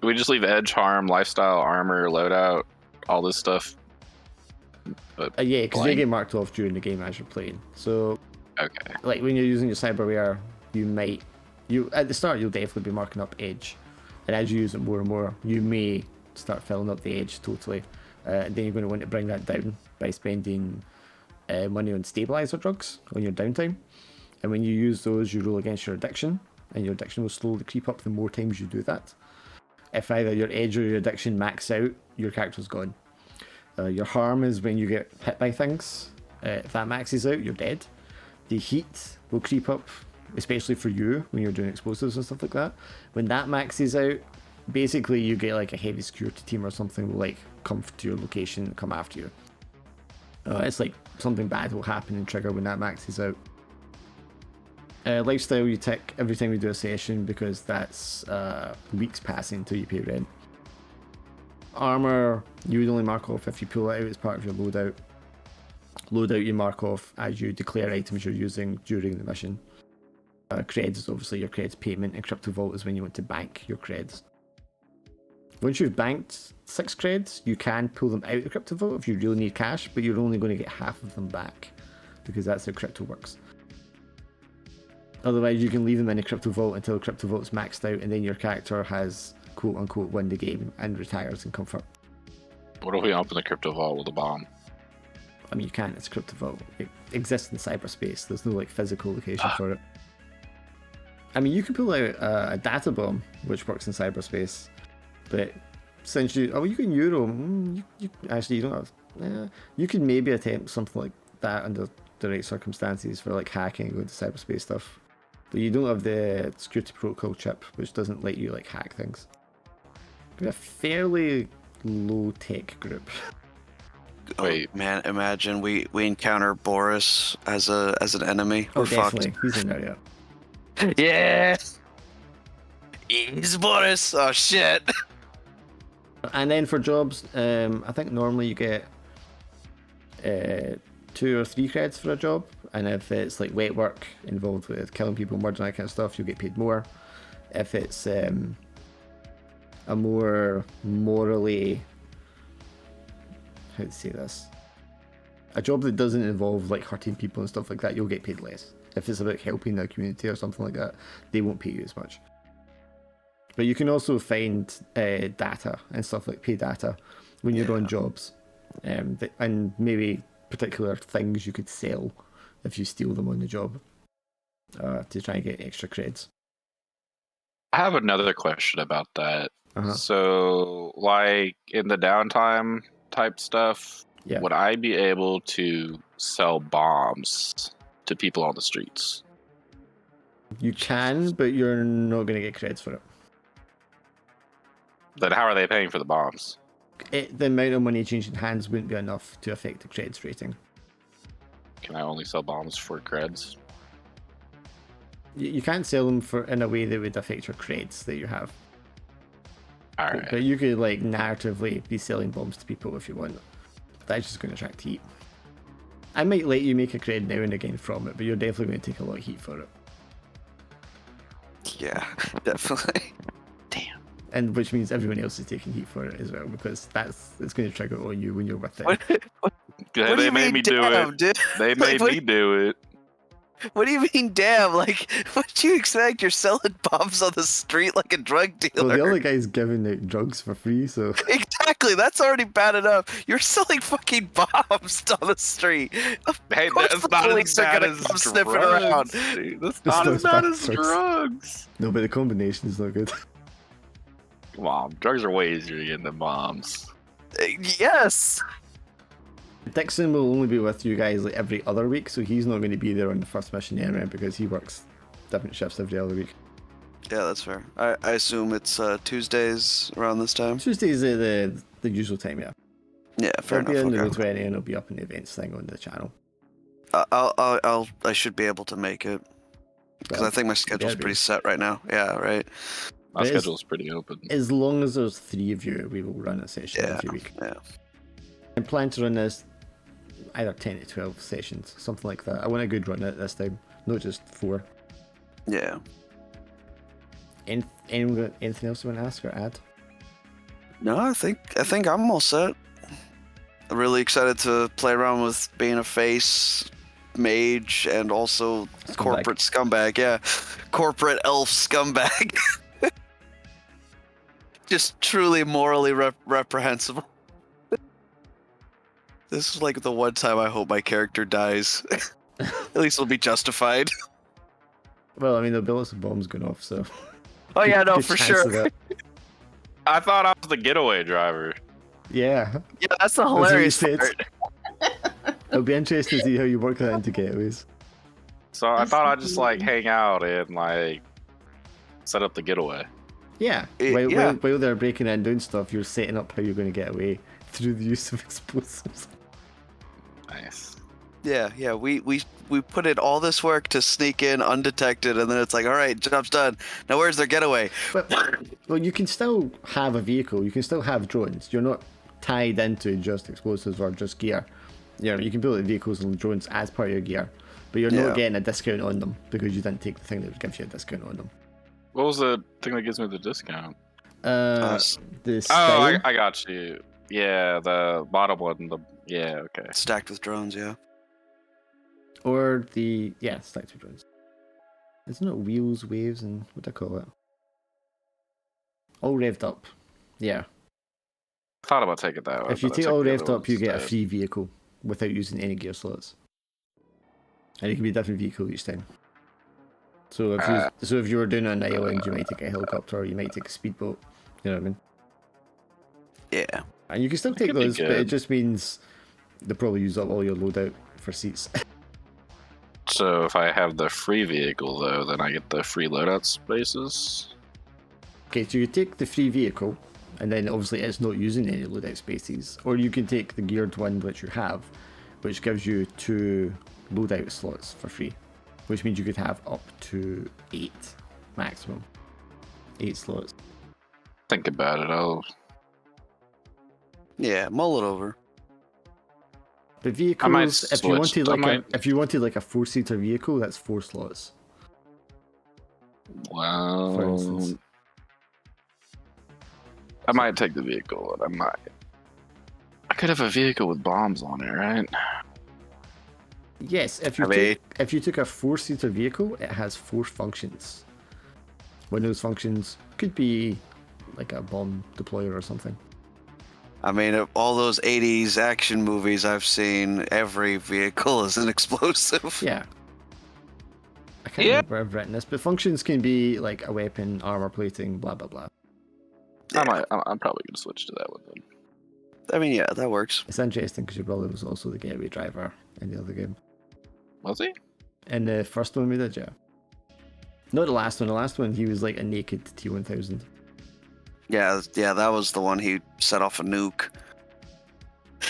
we just leave edge, harm, lifestyle, armor, loadout, all this stuff. Yeah, because they get marked off during the game as you're playing. So, okay, like when you're using your cyberware, at the start you'll definitely be marking up edge, and as you use it more and more, you may start filling up the edge totally. And then you're going to want to bring that down by spending money on stabilizer drugs on your downtime. And when you use those, you roll against your addiction, and your addiction will slowly creep up the more times you do that. If either your edge or your addiction max out, your character's gone. Your harm is when you get hit by things. If that maxes out, you're dead. The heat will creep up, especially for you when you're doing explosives and stuff like that. When that maxes out, basically you get like a heavy security team or something will like come to your location and come after you. It's like something bad will happen and trigger when that maxes out. Lifestyle you tick every time you do a session because that's weeks passing until you pay rent. Armor you would only mark off if you pull it out as part of your loadout. Loadout you mark off as you declare items you're using during the mission. Creds is obviously your creds payment, and Crypto Vault is when you want to bank your creds. Once you've banked 6 creds, you can pull them out of Crypto Vault if you really need cash, but you're only going to get half of them back because that's how crypto works. Otherwise, you can leave them in a Crypto Vault until Crypto Vault's maxed out, and then your character has quote unquote won the game and retires in comfort. What if we open the crypto vault with a bomb? I mean, you can't, it's Crypto Vault. It exists in cyberspace, there's no like physical location for it. I mean, you can pull out a data bomb, which works in cyberspace, but since you can Euro, you actually you don't have. You could maybe attempt something like that under the right circumstances for like hacking and going to cyberspace stuff, but you don't have the security protocol chip, which doesn't let you like hack things. We're a fairly low tech group. Wait, man! Imagine we encounter Boris as an enemy. Oh, We're definitely, fucked. he's in there, yeah. Yeah. He's Boris. Oh shit. And then for jobs, I think normally you get 2 or 3 creds for a job, and if it's like wet work involved with killing people, murder, that kind of stuff, you'll get paid more. If it's a more morally, how to say this, a job that doesn't involve like hurting people and stuff like that, you'll get paid less. If it's about helping the community or something like that, they won't pay you as much. But you can also find data and stuff like pay data when you're on jobs, and maybe particular things you could sell if you steal them on the job to try and get extra creds. I have another question about that. Uh-huh. So, like in the downtime type stuff, Yeah. would I be able to sell bombs to people on the streets? You can, but you're not going to get creds for it. Then how are they paying for the bombs? The amount of money changing hands wouldn't be enough to affect the creds rating. Can I only sell bombs for creds? You can't sell them for in a way that would affect your creds that you have. All right. But you could like narratively be selling bombs to people if you want. That's just going to attract heat. I might let you make a cred now and again from it, but you're definitely going to take a lot of heat for it. Yeah, definitely. Damn. And which means everyone else is taking heat for it as well, because it's going to trigger on you when you're with it. What do They you made mean, me do damn, it. dude? They made what, me do it. What do you mean, damn? Like, what do you expect? You're selling bombs on the street like a drug dealer. Well, the other guy's giving out drugs for free, so... Exactly, that's already bad enough. You're selling fucking bombs on the street. Hey, course that's the not police as are bad gonna as come drugs. sniffing around. Dude. That's It's not not as bad bad as drugs. drugs. No, but the combination is not good. Come on, drugs are way easier to get than bombs. Yes. Dixon will only be with you guys like every other week, so he's not going to be there on the first mission anyway, because he works different shifts every other week. Yeah, that's fair. I assume it's Tuesdays around this time. Tuesdays are the usual time, yeah. Yeah, fair It'll be on the enough. Road20 and it'll be up in the events thing on the channel. I should be able to make it because Well, I think my schedule's be. pretty set right now. Yeah, right. My But schedule's pretty open. As long as there's 3 of you, we will run a session Yeah, every week. yeah. I plan to run this either 10 to 12 sessions, something like that. I want a good run at this time, not just 4. Yeah. Anything else you want to ask or add? No, I think I'm all set. I'm really excited to play around with being a face mage and also Scumbag. corporate scumbag. Yeah, corporate elf scumbag. Just truly morally reprehensible. This is like the one time I hope my character dies. At least it'll be justified. Well, I mean, there'll be lots of bombs going off, so... Oh yeah, no, good for chance sure. of that. I thought I was the getaway driver. Yeah. Yeah, that's the what you hilarious said. part. It'll be interesting to see how you work that into getaways. So I thought I'd just like hang out and like set up the getaway. Yeah. Yeah. While they're breaking in and doing stuff, you're setting up how you're going to get away through the use of explosives. Nice. Yeah, we put in all this work to sneak in undetected, and then it's like, all right, job's done. Now where's their getaway? But, well, you can still have a vehicle. You can still have drones. You're not tied into just explosives or just gear. You know, you can build vehicles and drones as part of your gear, but you're Yeah. not getting a discount on them because you didn't take the thing that gives you a discount on them. What was the thing that gives me the discount? The Oh, style. I got you. Yeah, the bottom one. Yeah, okay. Stacked with drones, yeah. Or the stacked with drones. Isn't it wheels, waves, and what do I call it? All revved up. Yeah. I thought about taking that one. If you but I take took all the revved other up, you one get a instead. free vehicle without using any gear slots. And it can be a different vehicle each time. So if you were doing it on an island, you might take a helicopter, or you might take a speedboat. You know what I mean? Yeah. And you can still That take could be those, but it good. just means they'll probably use up all your loadout for seats. So if I have the free vehicle though, then I get the free loadout spaces. Okay, so you take the free vehicle, and then obviously it's not using any loadout spaces. Or you can take the geared one which you have, which gives you 2 loadout slots for free. Which means you could have up to 8 maximum. 8 slots. Think about it. Yeah, mull it over. But might vehicles, if you switch. wanted like a 4-seater vehicle, that's 4 slots, for Well, instance. I might take the vehicle. And I could have a vehicle with bombs on it, right? Yes, if you took a 4-seater vehicle, it has 4 functions. One of those functions could be like a bomb deployer or something. I mean, of all those 80s action movies I've seen, every vehicle is an explosive. Yeah. I can't remember where I've written this, but functions can be like a weapon, armor plating, blah blah blah. Yeah. I'm probably gonna switch to that one then. I mean, yeah, that works. It's interesting because your brother was also the getaway driver in the other game. Was he? In the first one we did, yeah. Not the last one. The last one, he was like a naked T-1000. Yeah, that was the one he set off a nuke.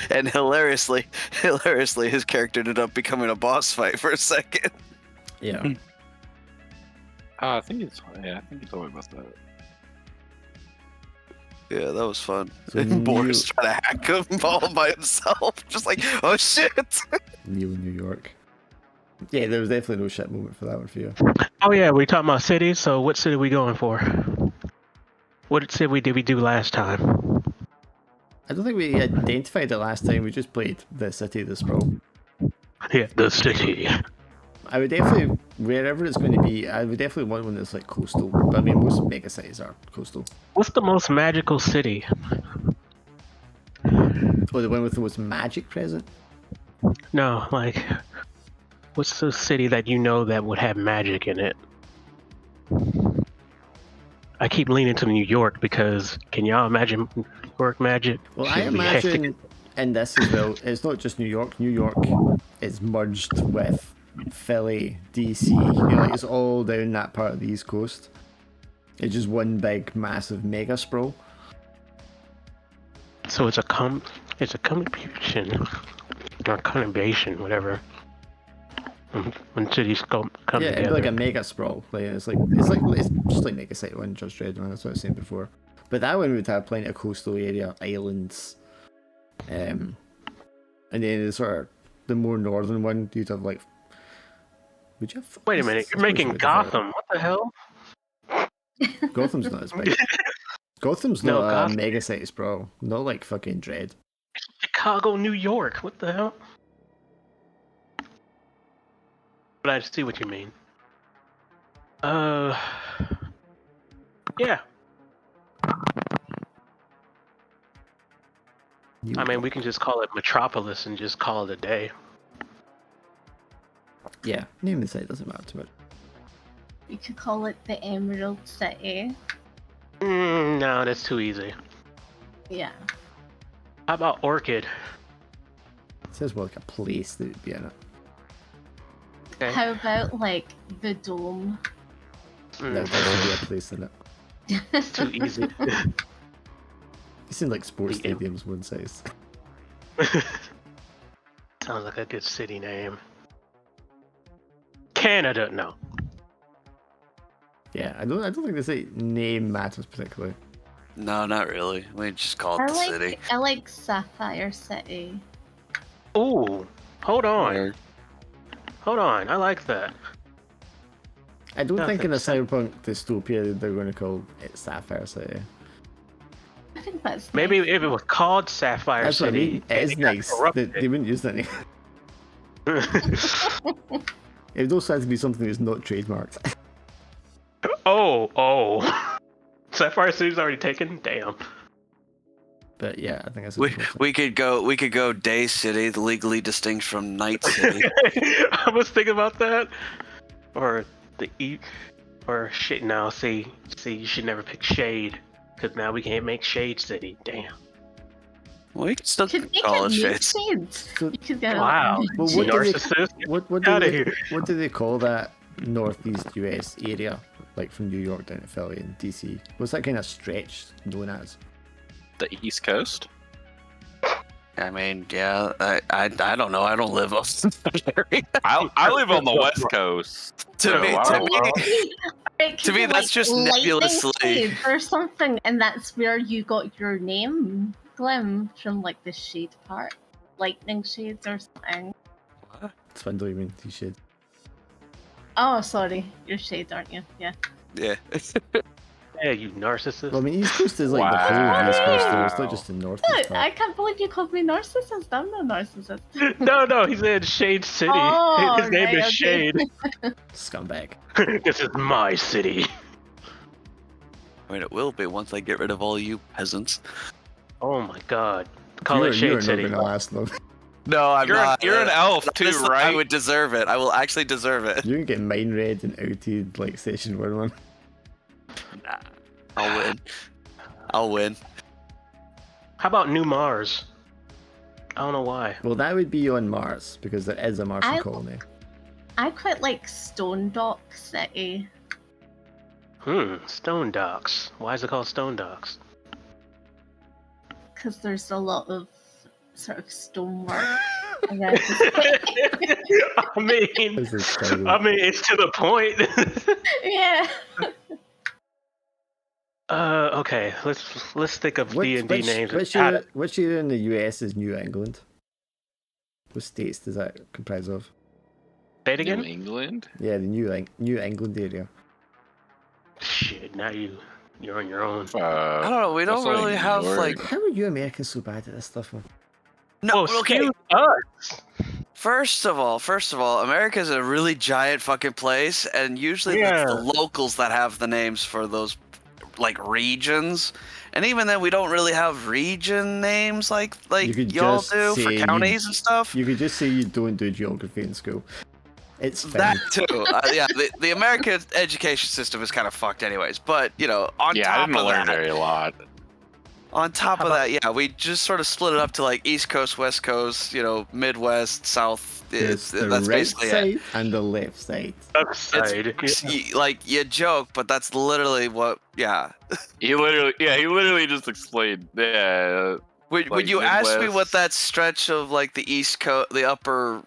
And hilariously, his character ended up becoming a boss fight for a second. Yeah. I think it's told me about that. Yeah, that was fun. So And Boris trying to hack him all by himself. Just like, oh shit! Neo New York. Yeah, there was definitely no shit moment for that one for you. Oh yeah, we talking about cities. So what city we going for? What city did we do last time? I don't think we identified it last time. We just played the city, the sprawl. Yeah, the city. I would definitely, wherever it's going to be, I would definitely want one that's like coastal. But I mean, most mega cities are coastal. What's the most magical city? Oh, the one with the most magic present? No, like, what's the city that you know that would have magic in it? I keep leaning to New York because can y'all imagine New York magic? Well, I Should be hectic. imagine in this as well, it's not just New York. New York is merged with Philly, DC. You know, like it's all down that part of the East Coast. It's just one big, massive mega sprawl. So it's a combination or conurbation, whatever. When cities come Yeah, it'd together. be like a mega sprawl. Like it's just like Mega City One, Judge Dredd one. That's what I was saying before. But that one would have plenty of coastal area, islands, and then the more northern one, you'd have like. Would you have? Wait a minute, you're making Gotham. What the hell? Gotham's not as big. Gotham's No, not Gotham- a mega city sprawl. Not like fucking Dread. Chicago, New York. What the hell? But I see what you mean. Yeah. I mean, we can just call it Metropolis and just call it a day. Yeah, name the city doesn't matter too much. You could call it the Emerald City. No, that's too easy. Yeah. How about Orchid? It says more like a place that would be in it. Okay. How about like the Dome? There would be a place in it. It's too easy. It seems like sports The em- stadiums one size. Sounds like a good city name. Canada, no. Yeah, I don't think the city name matters particularly. No, not really. We just call it the city. I like Sapphire City. Ooh, hold on. Or- Hold on, I like that. I don't think in a Nothing. cyberpunk dystopia they're going to call it Sapphire City. I think that's Maybe nice. if it was called Sapphire That's what I City. mean. It and is it got nice. They corrupted. wouldn't use that name. It would also have to be something that's not trademarked. Oh. Sapphire City's already taken? Damn. But yeah, I think that's we could go Day City, the legally distinct from Night City. I was thinking about that. Or the or shit. No, see, you should never pick Shade, because now we can't make Shade City. Damn. We can still Could make call it it new Shades. shades. So- You could go. Wow. Well, what do they- Narcissist. what outta do they here. what do they call that northeast US area, like from New York down to Philly and DC? What's that kind of stretch known as? The East Coast? I mean, yeah, I don't know. I don't live up in that area. I live on the West Coast. To So me, I to don't me, know. It To could me, be that's like just lightning nebulously- shade or something, and that's where you got your name, Glim, from like the shade part, lightning shades or something. Swindle, you mean you should. Oh, sorry, you're shade, aren't you? Yeah. yeah. Yeah, you narcissist. Well, I mean, East Coast is like the whole East Coast, though. It's not just the northeast Look, I part. can't believe you called me narcissist. I'm no narcissist. No, he said Shade City. Oh, His name right, is okay. Shade. Scumbag. This is my city. I mean, it will be once I get rid of all you peasants. Oh my god. Call it You're Shade City. not gonna last long. No, I'm not. You're an elf too, Honestly, I right? would deserve it. I will actually deserve it. You're gonna get mine read and outed like Session 1-1. Nah, I'll win. I'll win. How about New Mars? I don't know why. Well, that would be on Mars, because there is a Martian I- colony. I quite like Stone Dock City. Stone Docks. Why is it called Stone Docks? Because there's a lot of sort of stonework around this place. I mean, This is terrible. it's to the point. Yeah. Okay, let's think of D&D names. Which area in the US is New England? What states does that comprise of? Say it New again? England? Yeah, the New England area. Shit, now you're on your own. I don't know. We that's don't only really New have York. like. How are you Americans so bad at this stuff, man? No, Well, okay. excuse us. First of all, America is a really giant fucking place, and usually it's the Yeah. locals that have the names for those like regions. And even then, we don't really have region names like You could y'all just do for say counties and stuff. You could just say you don't do geography in school. It's fine. That too. Yeah, the American education system is kind of fucked, anyways. But on Yeah, I top didn't of learn that, very a lot. on top How of about- that, yeah, we just sort of split it up to like East Coast, West Coast, Midwest, South. There's the That's right basically side it. and the left side. Upside. You joke, but that's literally what. Yeah. He literally just explained. Yeah. When Like you ask me what Midwest. that stretch of like the East Coast, the upper,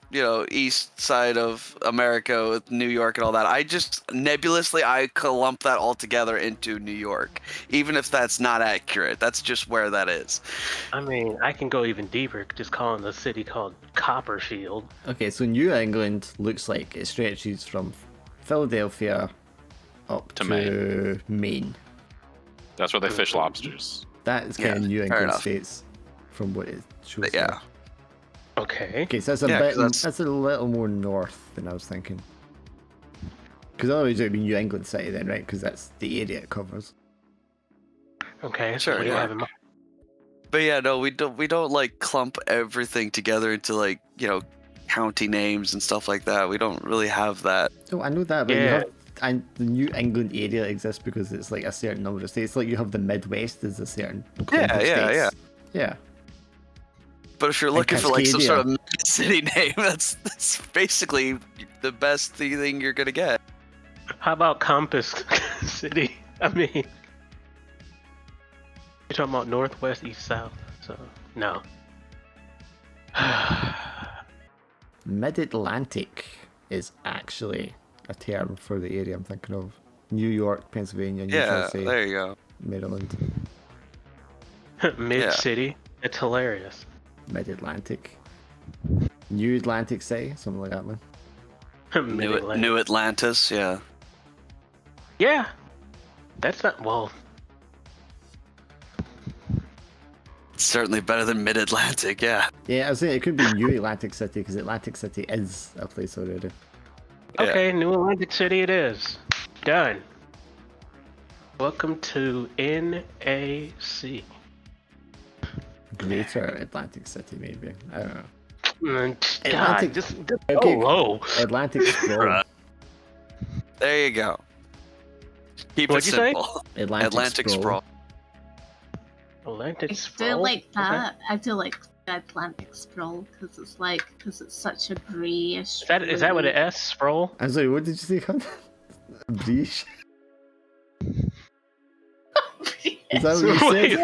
east side of America with New York and all that, I just nebulously I clump that all together into New York, even if that's not accurate. That's just where that is. I mean, I can go even deeper, just calling the city called Copperfield. Okay, so New England looks like it stretches from Philadelphia up To to Maine. That's where they fish lobsters. That is kind of New fair England enough. states from what it shows. But yeah. there. Okay. Okay, so that's a Yeah, bit. 'cause That's a little more north than I was thinking. Because otherwise it would be New England City then, right? Because that's the area it covers. Okay, so Sure, what do you yeah. have in mind? But yeah, no, we don't like clump everything together into like county names and stuff like that. We don't really have that. So I know that, but you Yeah. have and the New England area exists because it's like a certain number of states. Like you have the Midwest as a certain clump of states. Yeah. But if you're And looking for like some Cascadia. sort of city name, that's basically the best thing you're gonna get. How about Compass City? I mean, you're talking about northwest, east, south. So no. Mid-Atlantic is actually a term for the area I'm thinking of. New York, Pennsylvania, New Yeah, Jersey, there you go. Maryland. Mid City. It's hilarious. Mid-Atlantic. New Atlantic City, something like that, man. Mid-Atlantic. New Atlantis, yeah. Yeah. That's not well. It's certainly better than Mid Atlantic, yeah. Yeah, I was saying it could be New Atlantic City because Atlantic City is a place already. Yeah. Okay, New Atlantic City it is. Done. Welcome to NAC. Greater Atlantic City, maybe. I don't know. God, Atlantic- just Okay. go low. Atlantic Sprawl. Right. There you go. Keep What'd it you say? simple. Atlantic Sprawl. Atlantic I Sprawl? do like Okay. that. I do like the Atlantic Sprawl because it's such a greyish. Is that what blue- an S Sprawl? I'm sorry, what did you say, Con? Breach? Is that what you said?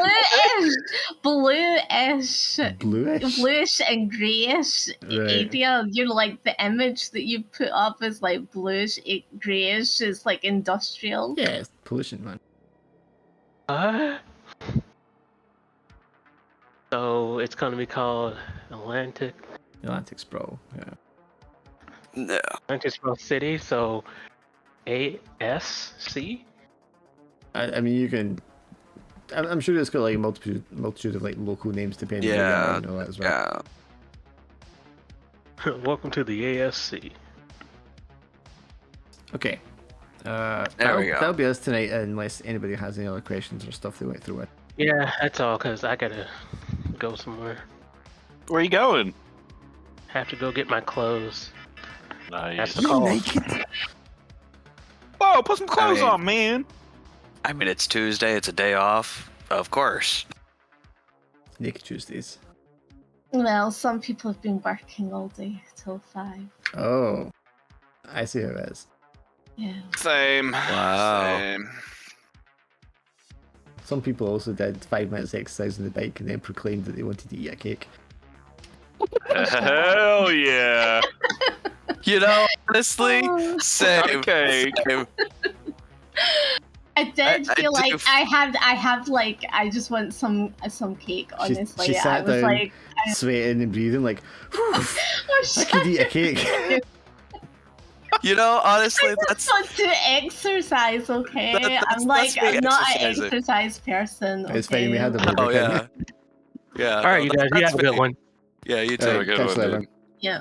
Bluish, Bluish? bluish and greyish Right. area. Like the image that you put up is like bluish, greyish is like industrial. Yeah, it's pollution, man. So it's gonna be called Atlantic Atlantic Sprawl, yeah. No. Sprawl City. So ASC. I mean, you can. I'm sure it's got like a multitude of like local names depending on where you Yeah. are and all that as well. Yeah. Welcome to the ASC. Okay. There that'll, we go. that'll be us tonight, unless anybody has any other questions or stuff they went through with. Yeah, that's all. Cause I gotta go somewhere. Where are you going? Have to go get my clothes. Nice. That's the call. Whoa, put some clothes mean- on, man. I mean, it's Tuesday. It's a day off. Of course. Naked Tuesdays. Well, some people have been working all day till 5. Oh, I see how it is. Yeah. Same. Wow. Same. Some people also did 5 minutes exercise on the bike and then proclaimed that they wanted to eat a cake. Hell yeah. You know, honestly, Oh. same. Okay. Same. I did I feel do like f- I just want some cake. Honestly, She I sat was down, like, sweating and breathing like, "Whew, oh, I could eat a cake. You know, honestly, I just want to exercise. Okay, that's me I'm not an exercising. exercise person. Okay? It's fine, we had the burger Oh king. yeah. Yeah. All right, you guys, you have a good one. Yeah, you too. Have a good catch one, you later, dude. man. Yeah.